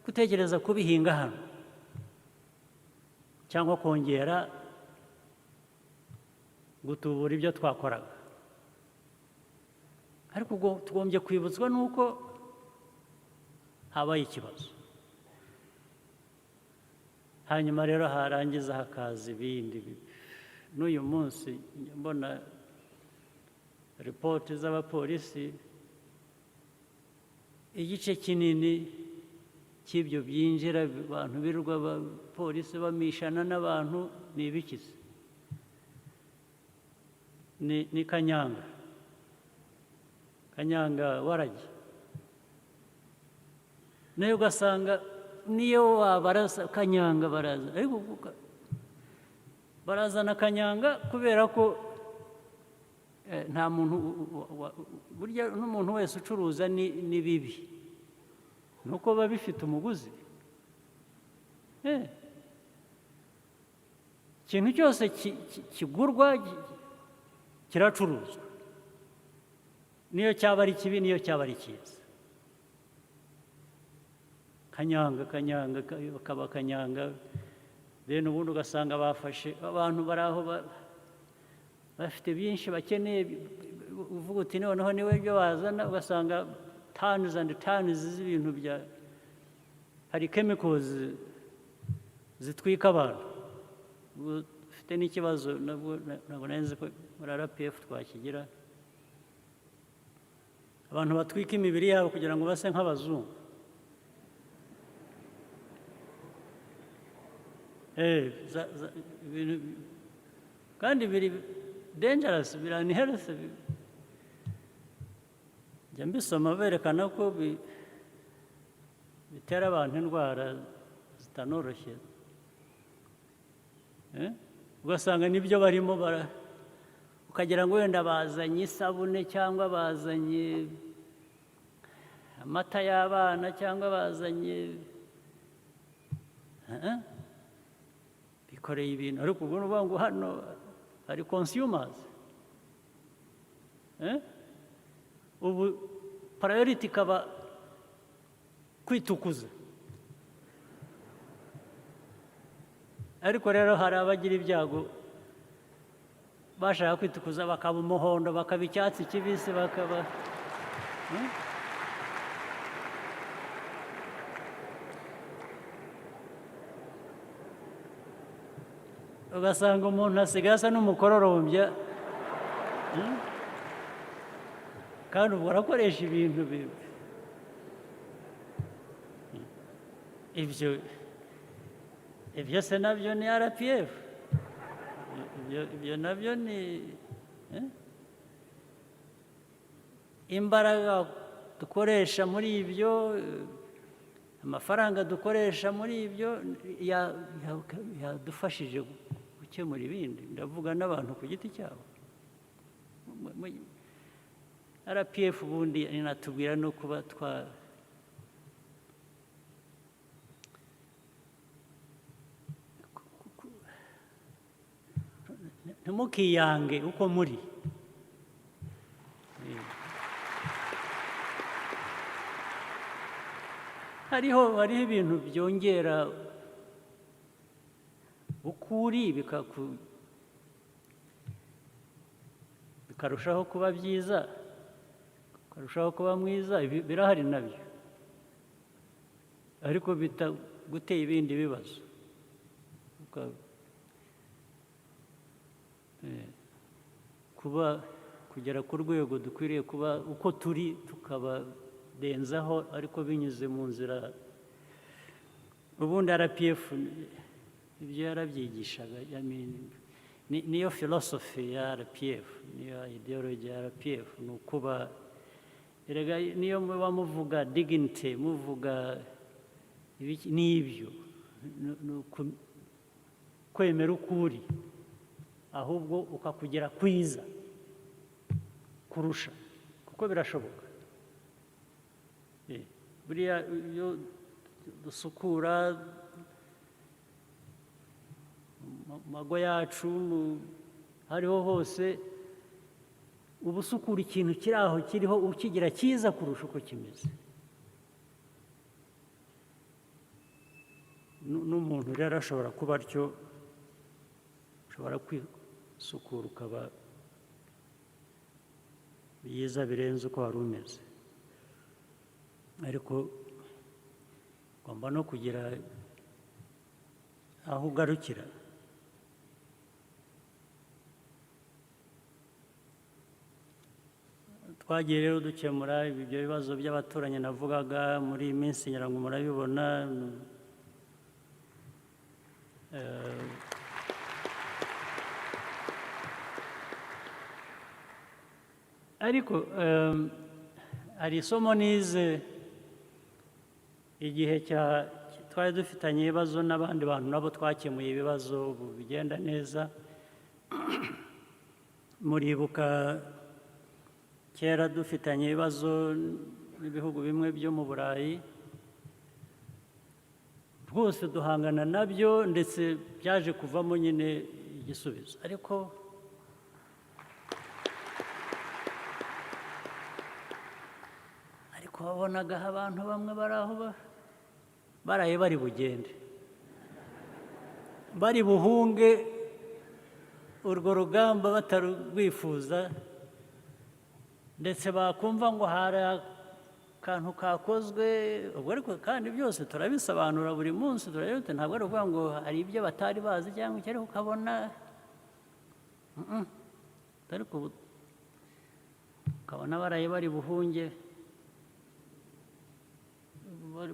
gutekereza kubihinga hano cyangwa kongera gutubura ibyo twakoraga. Ariko ubwo tugombye kwibutswa n'uko habaye ikibazo, hanyuma rero harangiza hakaza ibindi. N'uyu munsi mbona ripoti z'abapolisi, igice kinini cy'ibyo byinjira abantu birirwa abapolisi bamishana n'abantu ni ibikize, ni Kanyanga waragi. Nayo ugasanga niyo wabaraza Kanyanga baraza, ariko barazana Kanyanga kubera ko nta muntu, burya n'umuntu wese ucuruza ni bibi, nuko biba bifite umuguzi. Ikintu cyose kigurwa kiracuruzwa. niyo cyaba ari kibi niyo cyaba ari cyiza, kanyanga bakaba kanyanga, then ubundi ugasanga bafashe abantu bari aho bafite byinshi bakeneye, uvuga uti noneho niwe ibyo bazana, ugasanga tons and tons z'ibintu bya, hari chemicals zitwika abantu. Ufite n'ikibazo ntabwo nzi ko muri RPF twakigira, abantu batwika imibiri yabo kugira ngo base nk'abazungu. Kandi biri dangerous, biri unhealthy. Njya mbisoma berekana ko bitera abantu indwara zitanoroshye. Ugasanga nibyo barimo ukagira ngo wenda bazanye isabune cyangwa bazanye amata y'abana cyangwa bazanye bikoreye ibintu, ariko ubwo nuvuga ngo hano hari consumers. Ubu priority ikaba kwitukuza, ariko rero hari abagira ibyago bashaka kwitukuza bakaba umuhondo, bakaba icyatsi kibisi, bakaba ugasanga umuntu asigaye asa n'umukororombya, kandi ubwo arakoresha ibintu ibyo se nabyo ni RPF, ibyo nabyo ni imbaraga dukoresha muri ibyo, amafaranga dukoresha muri ibyo yadufashije gukemura ibindi. Ndavuga n'abantu ku giti cyabo. RPF ubundi inatubwira no kuba ntimukiyange uko muri. Hariho ibintu byongera ukuri bikarushaho kuba byiza, bikarushaho kuba mwiza, birahari nabyo, ariko bitaguteye ibindi bibazo. Kugera ku rwego dukwiriye kuba uko turi tukabarenzaho, ariko binyuze mu nzira. Ubundi RPF ibyo yarabyigishaga, niyo philosophy ya RPF, niyo ideology ya RPF, ni ukuba niyo muba muvuga dignity, muvuga n'ibyo, kwemera ukuri ahubwo ukakugera kwiza kurusha, kuko birashoboka. Buriya iyo dusukura mago yacu hariho hose, uba usukura ikintu kiri aho kiriho ukigira cyiza kurusha uko kimeze. N'umuntu rero ashobora kuba atyo, ushobora kwisukura ukaba byiza birenze uko wari umeze, ariko ugomba no kugira aho ugarukira. Twagiye rero dukemura ibyo bibazo by'abaturanyi navugaga muri iyi minsi, ngira ngo murabibona. Ariko hari isomo nize igihe twari dufitanye ibibazo n'abandi bantu, nabo twakemuye ibibazo bigenda neza. Muribuka kera dufitanye ibibazo n'ibihugu bimwe byo mu Burayi, rwose duhangana nabyo, ndetse byaje kuvamo nyine igisubizo. Ariko twabonaga abantu bamwe bari aho baraye bari bugende bari buhunge urwo rugamba batarwifuza, ndetse bakumva ngo hari akantu kakozwe ubwo, ariko kandi byose turabisobanura buri munsi, turabibona, ntabwo ari ukuvuga ngo hari ibyo batari bazi cyangwa icyo, ariko ukabona ariko ukabona baraye bari buhunge,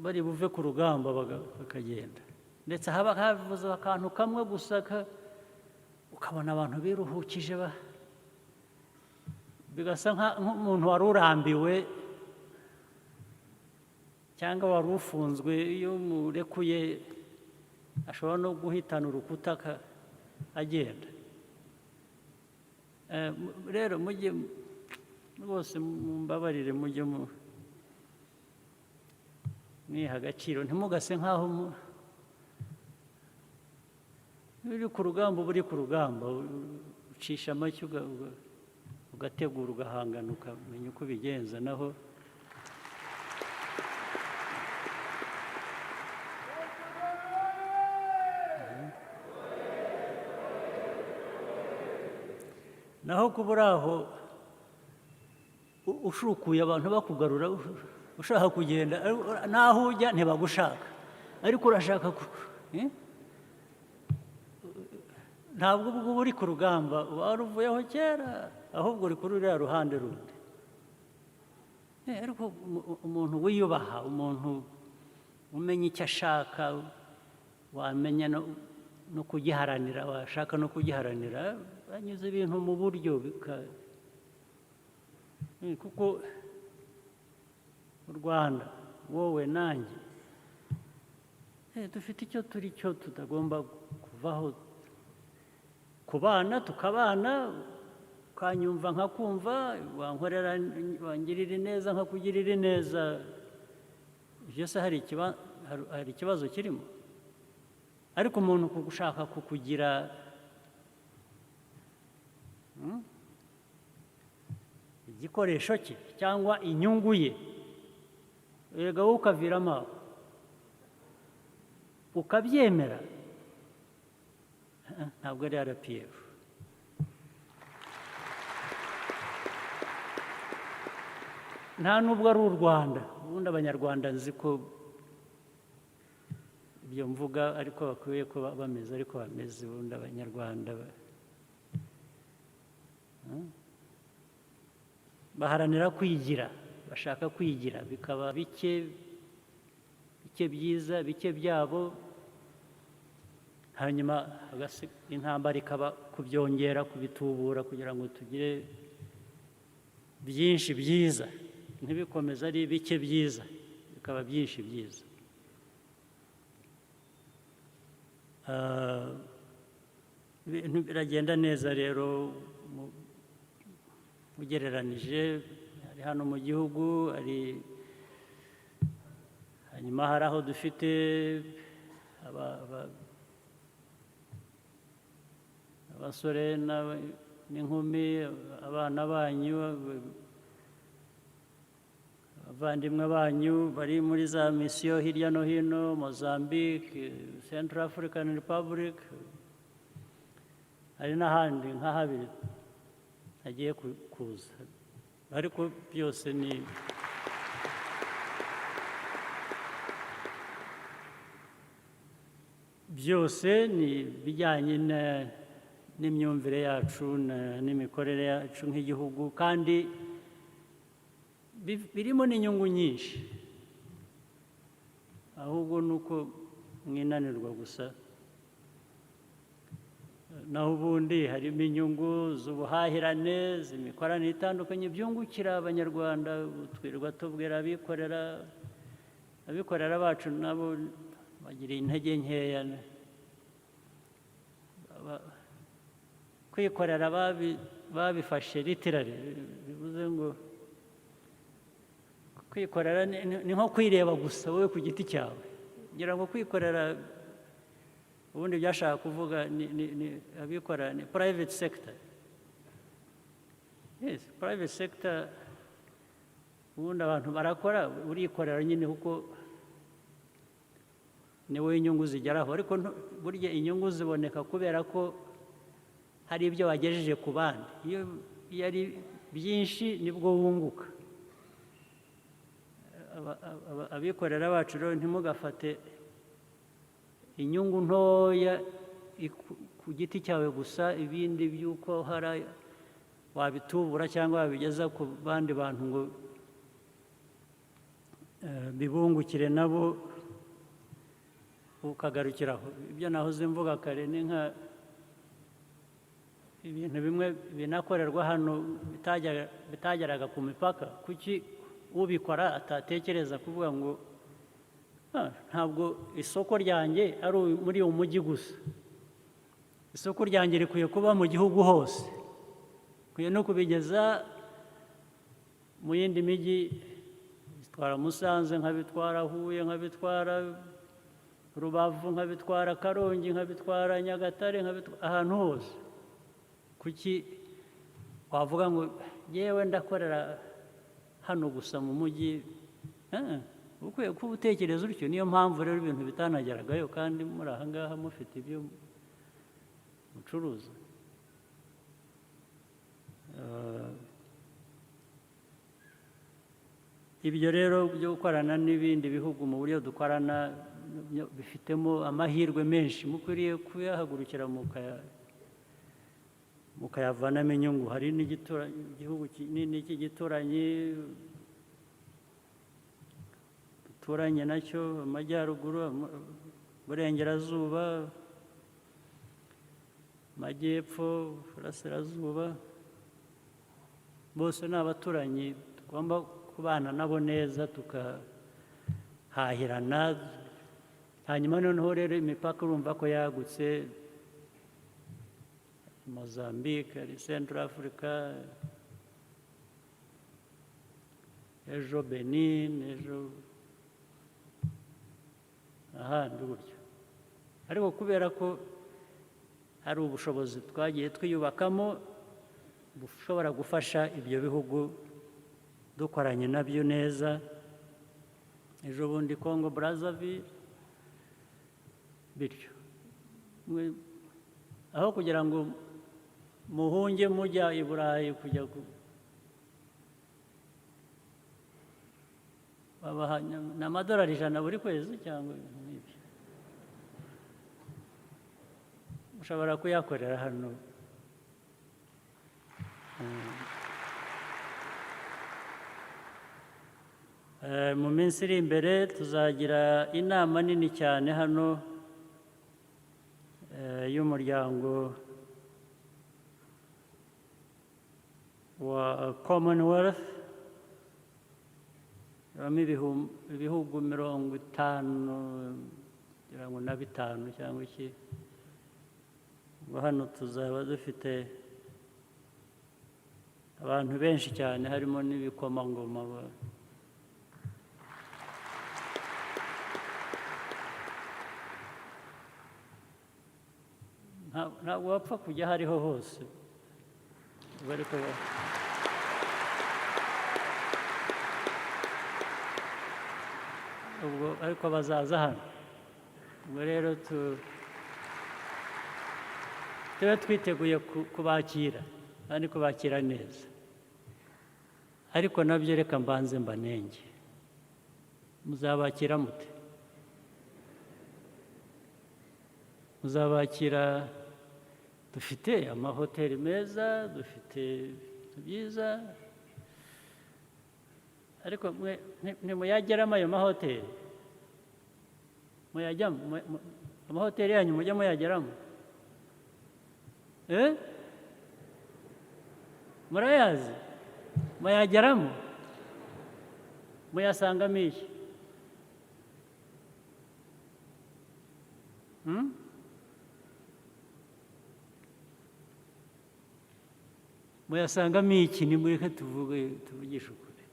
bari buve ku rugamba bakagenda, ndetse haba havuze akantu kamwe gusa ukabona abantu biruhukije, bigasa nk'umuntu wari urambiwe cyangwa wari ufunzwe. Iyo murekuye ashobora no guhitana urukuta agenda. Rero mujye rwose mumbabarire, mujye mwiha agaciro, ntimugase nk'aho uri ku rugamba, uba uri ku rugamba, ucisha make ugategura, ugahangana, ukamenya uko ubigenza. naho kuba uri aho ushukuye abantu bakugarura, ushaka kugenda, n'aho ujya ntibagushaka, ariko urashaka ntabwo ubwo uba uri ku rugamba, wari uvuyeho kera, ahubwo uri kuri ruriya ruhande rundi. Ariko umuntu wiyubaha, umuntu umenya icyo ashaka, wamenya no kugiharanira, washaka no kugiharanira, banyuze ibintu mu buryo kuko u Rwanda, wowe nanjye, dufite icyo turi cyo tutagomba kuvaho. Kubana tukabana, ukanyumva nkakumva, wankorera wangirira neza nkakugirira neza, byose hari ikibazo kirimo. ariko umuntu gushaka kukugira igikoresho cye cyangwa inyungu ye, erega wowe ukaviramo aho ukabyemera, ntabwo ari RPF. Nta nubwo ari u Rwanda. Ubundi abanyarwanda nzi ko ibyo mvuga ariko bakwiye kuba bameze ariko bameze. Ubundi abanyarwanda baharanira kwigira, bashaka kwigira, bikaba bike byiza, bike byabo, hanyuma intambara ikaba kubyongera, kubitubura kugira ngo tugire byinshi byiza, ntibikomeze ari bike byiza, bikaba byinshi byiza. Ibintu biragenda neza rero ugereranije, ari hano mu gihugu, hanyuma hari aho dufite abasore n'inkumi, abana banyu, abavandimwe banyu bari muri za misiyo hirya no hino, Mozambique, Central African Republic, hari n'ahandi nka habiri hagiye kuza, ariko byose ni bijyanye n'imyumvire yacu n'imikorere yacu nk'igihugu, kandi birimo n'inyungu nyinshi, ahubwo ni uko mwinanirwa gusa. Naho ubundi harimo inyungu z'ubuhahirane, z'imikoranire itandukanye byungukira abanyarwanda. Twirirwa tubwira abikorera bacu nabo bagira intege nkeya, kwikorera babifashe literally, bivuze ngo kwikorera ni nko kwireba gusa wowe ku giti cyawe. Ngira ngo kwikorera ubundi byashaka kuvuga ni abikorera, ni private sector. Yes, private sector ubundi abantu barakora urikorera nyine kuko ni wowe inyungu zigeraho ariko burya inyungu ziboneka kubera ko hari ibyo wagejeje ku bandi iyo ari byinshi nibwo wunguka abikorera bacu rero ntimugafate inyungu ntoya ku giti cyawe gusa ibindi by'uko hari wabitubura cyangwa wabigeza ku bandi bantu ngo bibungukire nabo ukagarukiraho ibyo nahoze mvuga kare ni nka ibintu bimwe binakorerwa hano bitageraga ku mipaka kuki ubikora atatekereza kuvuga ngo ntabwo isoko ryanjye ari muri uyu mujyi gusa isoko ryanjye rikwiye kuba mu gihugu hose rikwiye no kubigeza mu yindi mijyi bitwara Musanze nkabitwara Huye nkabitwara Rubavu nkabitwara Karongi nkabitwara Nyagatare ahantu hose kuki wavuga ngo yewe ndakorera hano gusa mu mujyi ukwiye kuba utekereza utyo niyo mpamvu rero ibintu bitanageragayo kandi muri aha ngaha mufite ibyo mucuruza ibyo rero byo gukorana n'ibindi bihugu mu buryo dukorana bifitemo amahirwe menshi mukwiriye kuyahagurukira mukayavanamo inyungu hari igihugu kinini cy'igituranyi duturanye nacyo amajyaruguru burengerazuba amajyepfo burasirazuba bose ni abaturanyi tugomba kubana nabo neza tukahahirana hanyuma noneho rero imipaka urumva ko yagutse Mozambique hari Central Africa ejo Benin ejo ahandi gutyo ariko kubera ko hari ubushobozi twagiye twiyubakamo bushobora gufasha ibyo bihugu dukoranye nabyo neza ejo bundi Congo Brazzaville bityo aho kugira ngo muhunge mujya i Burayi kujya babaha n'amadolari 100 buri kwezi cyangwa ibyo ushobora kuyakorera hano mu minsi iri imbere tuzagira inama nini cyane hano y'umuryango wa Commonwealth habamo ibihugu 55 cyangwa iki hano tuzaba dufite abantu benshi cyane harimo n'ibikomangoma ntabwo wapfa kujya aho ariho hose ariko bazaza hano ubwo rero tube twiteguye kubakira kandi kubakira neza ariko nabyo reka mbanze mbanenge muzabakira mute muzabakira dufite amahoteli meza dufite byiza ariko ntimuyageramo ayo mahoteli muyajyamo amahoteli yanyu mujya muyageramo murayazi muyageramo muyasangamo iki muyasangamo iki nimureke tuvugishe ukuri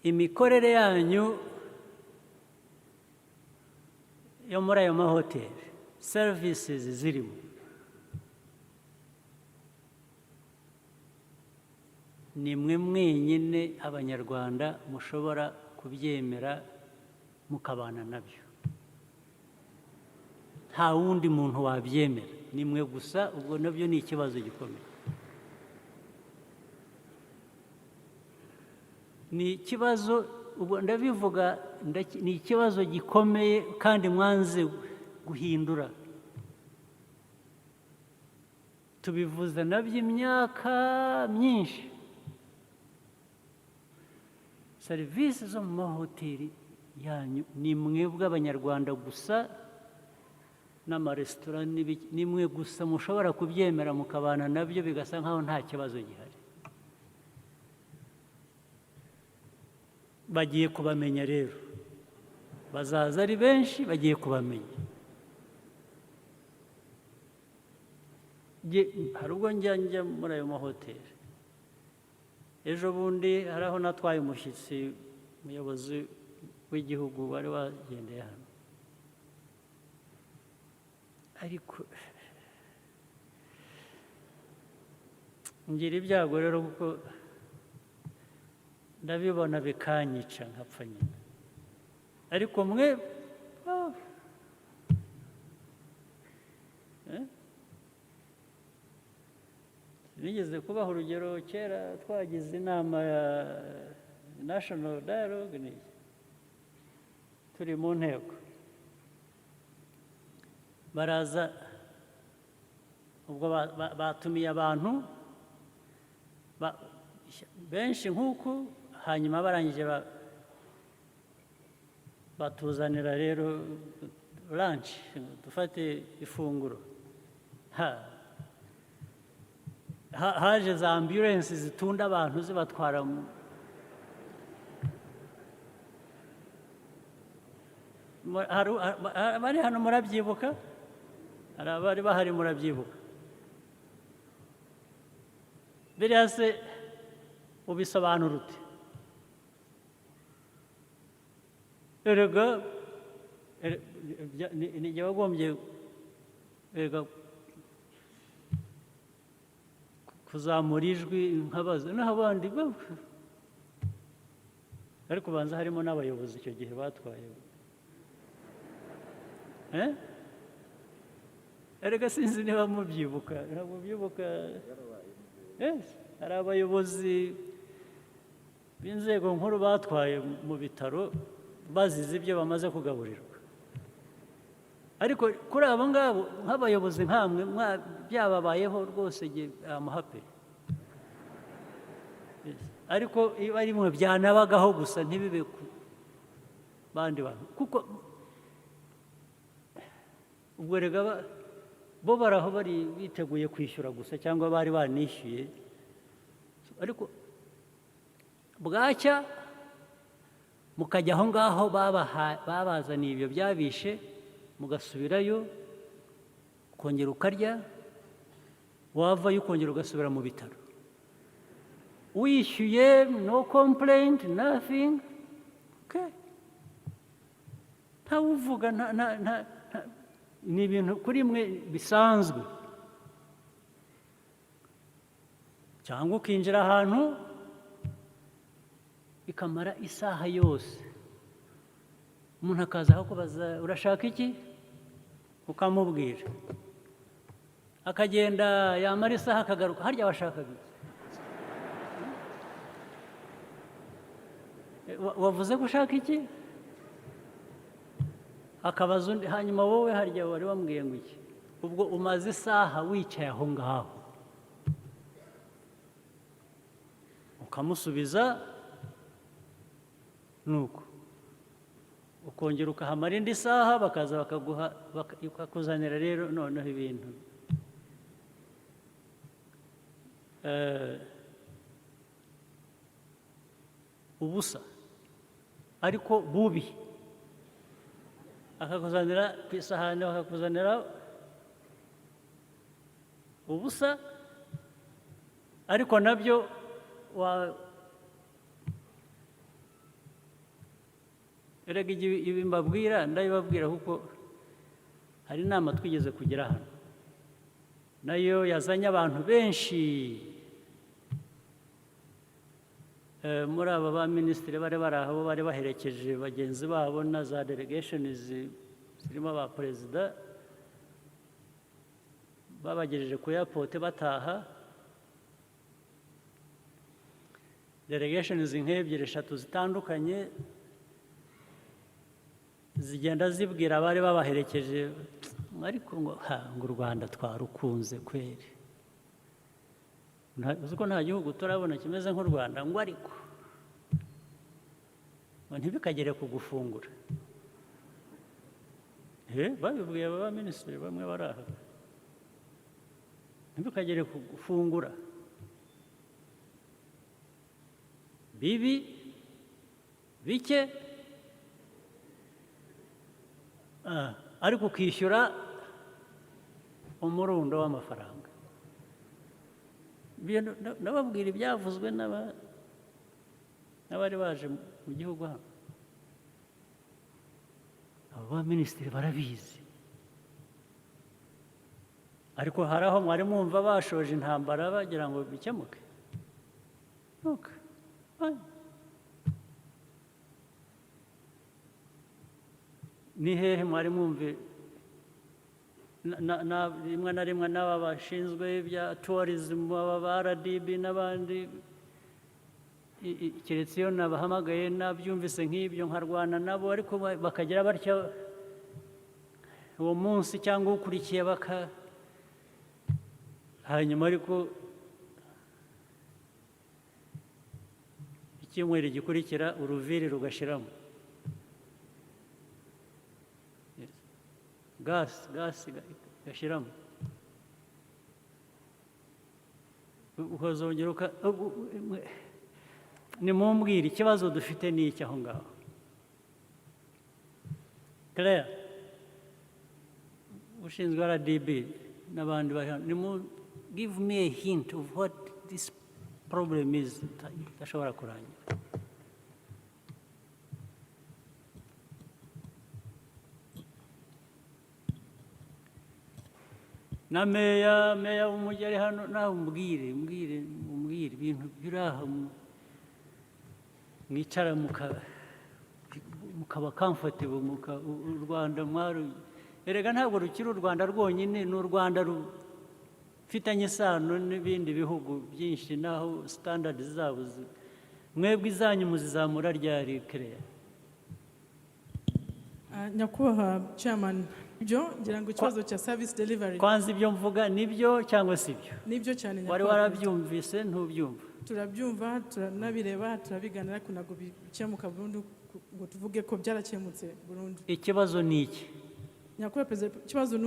imikorere yanyu yo muri ayo mahoteli services zirimo ni mwe mwenyine abanyarwanda mushobora kubyemera mukabana nabyo, nta wundi muntu wabyemera, ni mwe gusa. ubwo nabyo ni ikibazo gikomeye, ni ikibazo, ubwo ndabivuga, ni ikibazo gikomeye kandi mwanze guhindura. tubivuze nabyo imyaka myinshi. serivisi zo mu mahoteli yanyu ni mwebwe abanyarwanda gusa, n'amaresitora ni mwe gusa mushobora kubyemera mukabana nabyo bigasa nkaho nta kibazo gihari. bagiye kubamenya rero, bazaza ari benshi, bagiye kubamenya. hari ubwo njya muri ayo mahoteli. ejo bundi hari aho natwaye umushyitsi, umuyobozi w'igihugu wari wagendeye hano, ariko ngira ibyago rero kuko ndabibona bikanyica nkapfa nyine. ariko mwe nigeze kubaha urugero kera twagize inama ya national dialogue, turi mu nteko, baraza, ubwo batumiye abantu benshi nk'uku, hanyuma barangije batuzanira rero lunch, dufate ifunguro. haje za ambulance zitunda abantu zibatwara bari hano murabyibuka, hari abari bahari murabyibuka. biriya se ubisobanura ute? erega ni jye wagombye kuzamura ijwi nkabaza n'abandi, ariko ubanza harimo n'abayobozi icyo gihe batwaye. erega sinzi niba mubyibuka, ntabwo mubyibuka. hari abayobozi b'inzego nkuru batwaye mu bitaro bazize ibyo bamaze kugaburirwa. ariko kuri abo ngabo nk'abayobozi nkamwe byababayeho rwose, amuhape. ariko iyo ari mwe byanabagaho gusa, ntibibe ku bandi bantu, kuko ubwo rega bo baraho bari biteguye kwishyura gusa, cyangwa bari banishyuye. ariko bwacya mukajya aho ngaho babazaniye ibyo byabishe, mugasubirayo ukongera ukarya, wavayo ukongera ugasubira mu bitaro wishyuye, no complaint, nothing. ntawuvuga, ni ibintu kuri mwe bisanzwe. cyangwa ukinjira ahantu bikamara isaha yose, umuntu akaza akubaza urashaka iki, ukamubwira, akagenda yamara isaha akagaruka, harya washakaga iki? wavuze ko ushaka iki? akabaza undi, hanyuma wowe harya wari wambwiye ngo iki? ubwo umaze isaha wicaye aho ngaho, ukamusubiza nuko ukongera ukahamara indi saha, bakaza bakakuzanira rero noneho ibintu ubusa ariko bubi. akakuzanira ku isahani, bakakuzanira ubusa, ariko nabyo erega ibi mbabwira ndabibabwira kuko hari inama twigeze kugira hano, nayo yazanye abantu benshi muri aba ba minisitiri bari bari aho bari baherekeje bagenzi babo na za delegation zirimo aba perezida babagejeje ku airport bataha delegation nk'ebyiri eshatu zitandukanye zigenda zibwira abari babaherekeje ariko ngo u Rwanda twarukunze kweri uzi ko nta gihugu turabona kimeze nk'u Rwanda ngo ariko ntibikagere ku gufungura babibwiye aba minisitiri bamwe bari aha ntibikagere ku gufungura bibi bike ariko ukishyura umurundo w'amafaranga nababwira ibyavuzwe n'abari baje mu gihugu hano abo ba minisitiri barabizi ariko hari aho mwari mwumva bashoje intambara bagira ngo bikemuke ni hehe mwari mwumve rimwe na rimwe n'aba bashinzwe ibya tourism aba ba RDB n'abandi keretse iyo nabahamagaye nabyumvise nk'ibyo nkarwana nabo ariko bakagira batya uwo munsi cyangwa ukurikiye hanyuma ariko icyumweru gikurikira uruviri rugashiramo gasi gashiramo ukazongera nimumbwire ikibazo dufite ni iki aho ngaho Claire ushinzwe RDB n'abandi bari hano give me a hint of what this problem is idashobora kurangira na meya w'umujyi ari hano nawe umbwire ibintu biri aha mwicara mukaba comfortable u Rwanda erega ntabwo rukiri u Rwanda rwonyine ni u Rwanda rufitanye isano n'ibindi bihugu byinshi naho standard zabo mwebwe izanyu muzizamura ryari Claire nyakubahwa chairman ibyo ngira ngo ikibazo cya service delivery kwanza ibyo mvuga nibyo cyangwa si byo nibyo cyane wari warabyumvise ntubyumva turabyumva turanabireba turabiganira ariko ntabwo bikemuka burundu ngo tuvuge ko byarakemutse burundu ikibazo ni iki nyakubahwa perezida ikibazo ni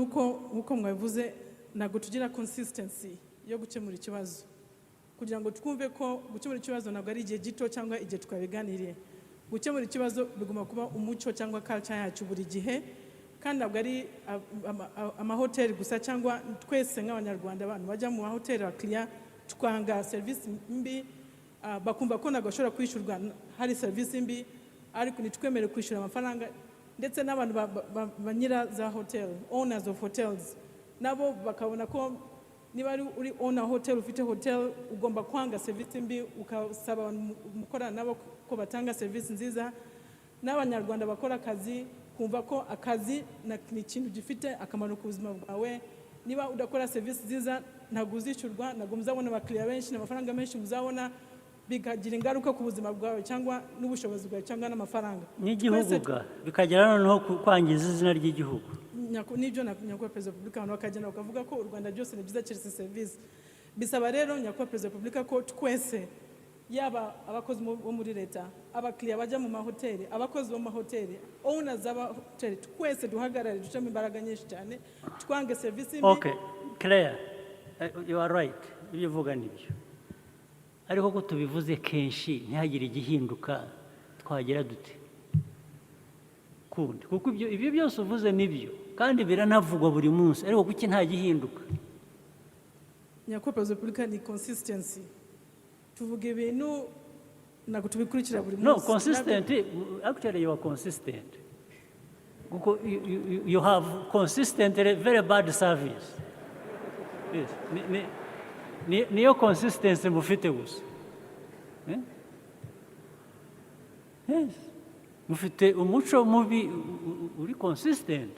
uko mwabivuze ntabwo tugira consistency yo gukemura ikibazo kugira ngo twumve ko gukemura ikibazo ntabwo ari igihe gito cyangwa igihe twabiganiriye gukemura ikibazo bigomba kuba umuco cyangwa culture yacu buri gihe kandi ntabwo ari amahoteli gusa cyangwa twese nk'abanyarwanda abantu bajya mu mahoteli abakiriya twanga serivisi mbi bakumva ko ntabwo bashobora kwishyurwa hari serivisi mbi ariko ntitwemere kwishyura amafaranga ndetse n'abantu ba nyira za hoteli owners of hotels nabo bakabona ko niba uri owner hotel ufite hotel ugomba kwanga serivisi mbi ukasaba mukorana nabo ko batanga serivisi nziza n'abanyarwanda bakora akazi kumva ko akazi ni ikintu gifite akamaro ku buzima bwawe niba udakora serivisi nziza ntabwo uzishyurwa ntabwo muzabona abakiriya benshi n'amafaranga menshi muzabona bikagira ingaruka ku buzima bwawe cyangwa n'ubushobozi bwawe cyangwa n'amafaranga n'igihugu bikagera noneho kwangiza izina ry'igihugu n'ibyo nyakubahwa perezida wa repubulika abantu bakagenda bakavuga ko u Rwanda byose ni byiza keretse serivisi bisaba rero nyakubahwa perezida wa repubulika ko twese yaba abakozi bo muri leta abakiriya bajya mu mahoteli abakozi bo mu mahoteli owners z'abahoteli twese duhagarare ducamo imbaraga nyinshi cyane twange serivisi mbi okay Claire you are right ibyo uvuga nibyo ariko ko tubivuze kenshi ntihagire igihinduka twagira dute kundi kuko ibyo byose uvuze nibyo kandi biranavugwa buri munsi ariko kuki nta gihinduka nyakubahwa perezida wa repubulika ni consistency tuvuga ibintu ntabwo tubikurikira buri munsi no consistent actually you are consistent kuko you have consistently very bad service niyo consistency mufite gusa Yes. Mufite umuco mubi uri consistent.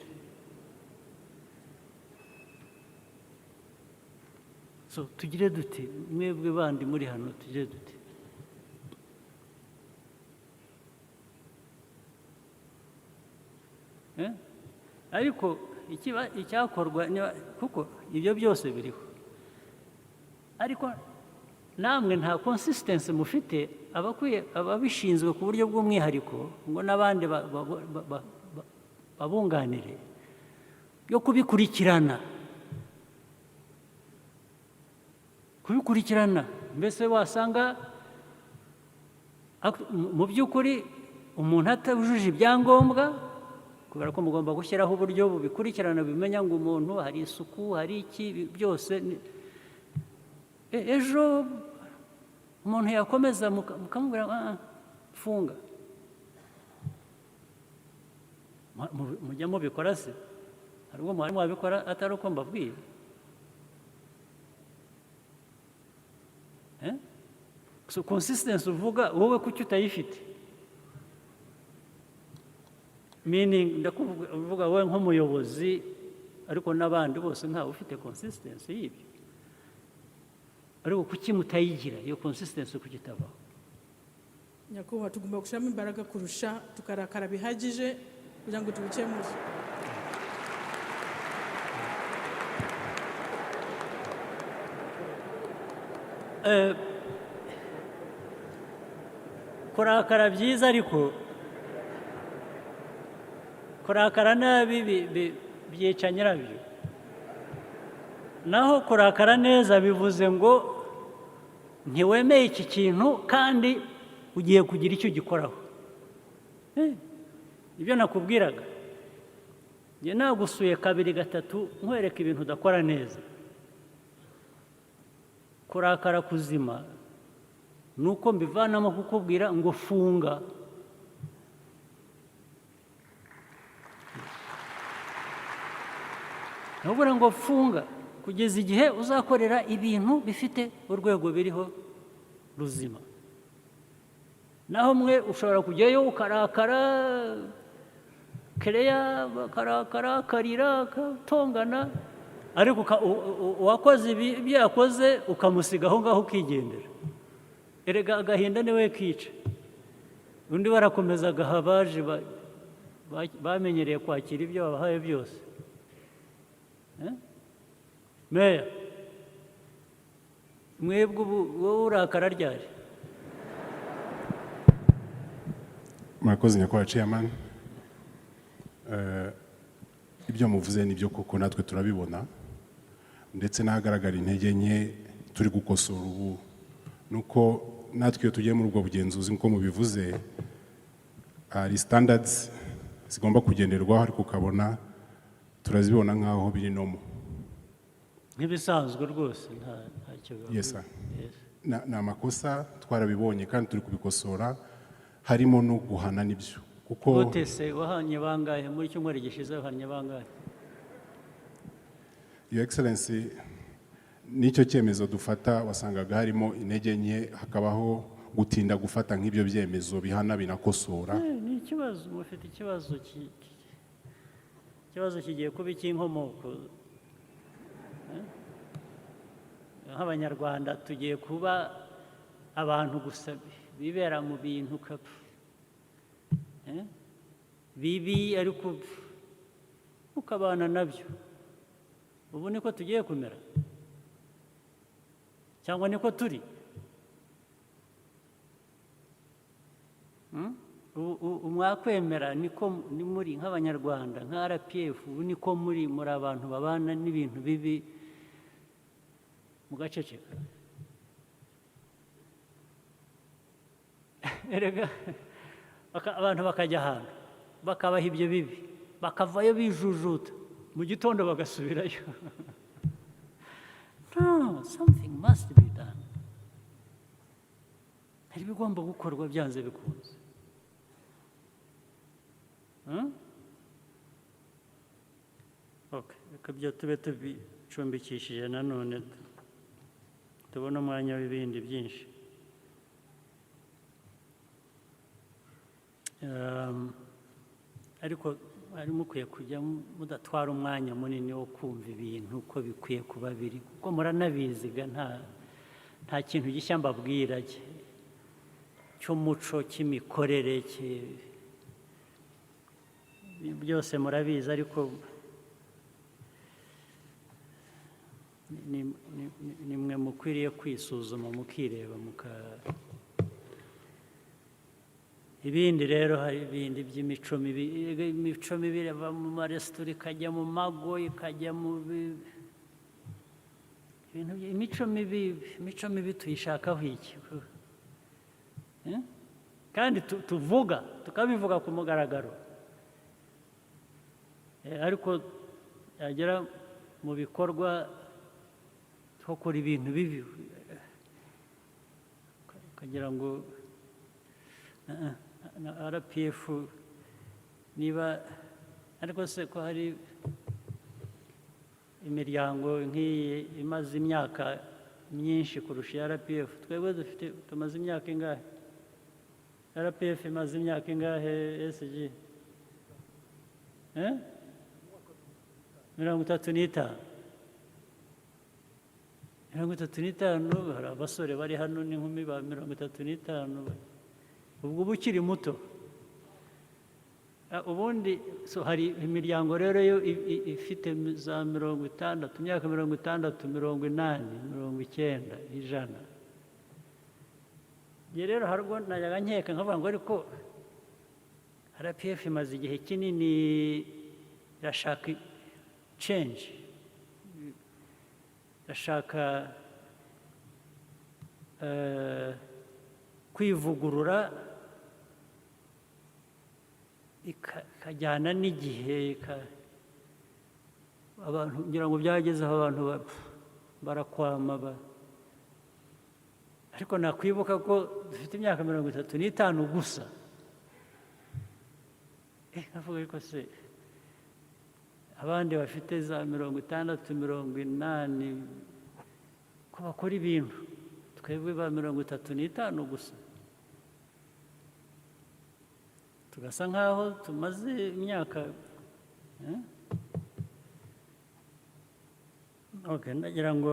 So tugire duti mwebwe bandi muri hano tugire duti ariko icyakorwa kuko ibyo byose biriho ariko namwe nta consistency mufite ababishinzwe ku buryo bw'umwihariko ngo n'abandi babunganire yo kubikurikirana mbese wasanga mu by'ukuri umuntu atabujuje ibyangombwa kubera ko mugomba gushyiraho uburyo bubikurikirana bimenya ngo umuntu hari isuku hari iki byose ejo umuntu yakomeza mukamubwira funga mujya mubikora se hari ubwo mwarimu wabikora atari uko mbabwiye so consistency uvuga wowe kuki utayifite meaning ndakuvuga wowe nk'umuyobozi ariko n'abandi bose ntawe ufite consistency y'ibyo ariko kuki mutayigira iyo consistency kuki itabaho nyakubahwa tugomba gushyiramo imbaraga kurusha tukarakara bihagije kugira ngo tubikemure kurakara byiza ariko kurakara nabi byica nyirabyo naho kurakara neza bivuze ngo ntiwemeye iki kintu kandi ugiye kugira icyo ugikoraho ibyo nakubwiraga njye nagusuye kabiri gatatu nkwereka ibintu udakora neza kurakara kuzima ni uko mbivanamo kukubwira ngo funga ntubure ngo funga kugeza igihe uzakorera ibintu bifite urwego biriho ruzima naho mwe ushobora kujyayo ukarakara kereya bakarakara akarira akatongana ariko uwakoze ibyo yakoze ukamusiga aho ngaho ukigendera erega agahinda niwe kica undi barakomeza agaha abaje bamenyereye kwakira ibyo babahaye byose meya mwebwe wowe urakara ryari murakoze nyakubahwa chairman ibyo muvuze nibyo koko natwe turabibona ndetse n'ahagaragara intege nke turi gukosora ubu nuko natwe iyo tugiye muri ubwo bugenzuzi nk'uko mubivuze hari standards zigomba kugenderwaho ariko ukabona turazibona nk'aho biri nomo nk'ibisanzwe rwose ntacyo yes sir ni amakosa twarabibonye kandi turi kubikosora harimo no guhana n'ibyo kuko gutese wahanye bangahe muri cyumweru gishize wahanye bangahe Your Excellency nicyo cyemezo dufata wasangaga harimo intege nke hakabaho gutinda gufata nk'ibyo byemezo bihana binakosora ni ikibazo mufite ikibazo kigiye kuba icy'inkomoko nk'abanyarwanda tugiye kuba abantu gusa bibera mu bintu bibi ariko ukabana nabyo ubu niko tugiye kumera cyangwa niko turi mwakwemera niko ni muri nk'abanyarwanda nka RPF ubu niko muri abantu babana n'ibintu bibi mugaceceka erega abantu bakajya ahantu bakabaha ibyo bibi bakavayo bijujuta mu gitondo bagasubirayo no something must be done hari bigomba gukorwa byanze bikunze reka byo tube tubicumbikishije nanone tubona umwanya w'ibindi byinshi ariko mwari mukwiye kujya mudatwara umwanya munini wo kumva ibintu uko bikwiye kuba biri kuko muranabiziga nta kintu gishya mbabwira cy'umuco cy'imikorere byose murabizi ariko ni mwe mukwiriye kwisuzuma mukireba ibindi rero hari ibindi by'imico mibi imico mibi irava mu maresitora ikajya mu mago ikajya mu ibintu imico mibi tuyishakaho iki kandi tukabivuga ku mugaragaro ariko yagera mu bikorwa tukora ibintu bibi ukagira ngo na RPF niba ariko se ko hari imiryango nk'iyi imaze imyaka myinshi kurusha RPF twebwe tumaze imyaka ingahe RPF imaze imyaka ingahe SG 35 hari abasore bari hano n'inkumi ba 35 ubwo uba ukiri muto ubundi hari imiryango rero yo ifite za 50 imyaka 60 80 90 100 njye rero harwo najyaga nkeka nkavuga ngo ariko RPF imaze igihe kinini irashaka change irashaka kwivugurura ikajyana n'igihe abantu ngira ngo byageze aho abantu barakwama ariko nakwibuka ko dufite imyaka 35 gusa navuga ariko se abandi bafite za 60 80 ko bakora ibintu twebwe ba 35 gusa tugasa nkaho tumaze imyaka ndagira ngo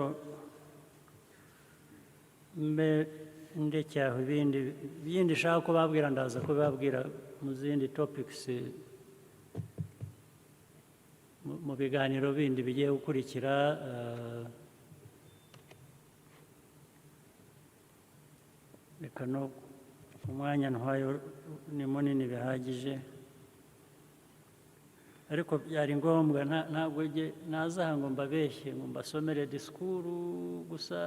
ndekeye aho ibindi nshaka kubabwira ndaza kubabwira mu zindi topics mu biganiro bindi bigiye gukurikira reka no umwanya ntwayo ni munini bihagije ariko byari ngombwa ntabwo naza ngo mbabeshye ngo mbasomere disikuru gusa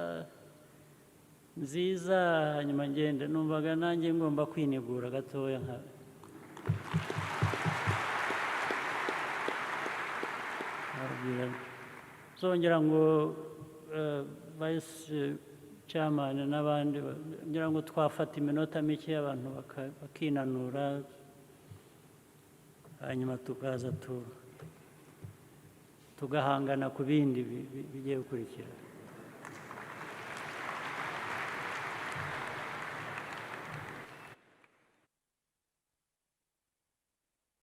nziza hanyuma ngende numvaga nanjye ngomba kwinigura gatoya zongera ngo vice chairman n'abandi ngira ngo twafata iminota mike abantu bakinanura hanyuma tukaza tugahangana ku bindi bigiye gukurikira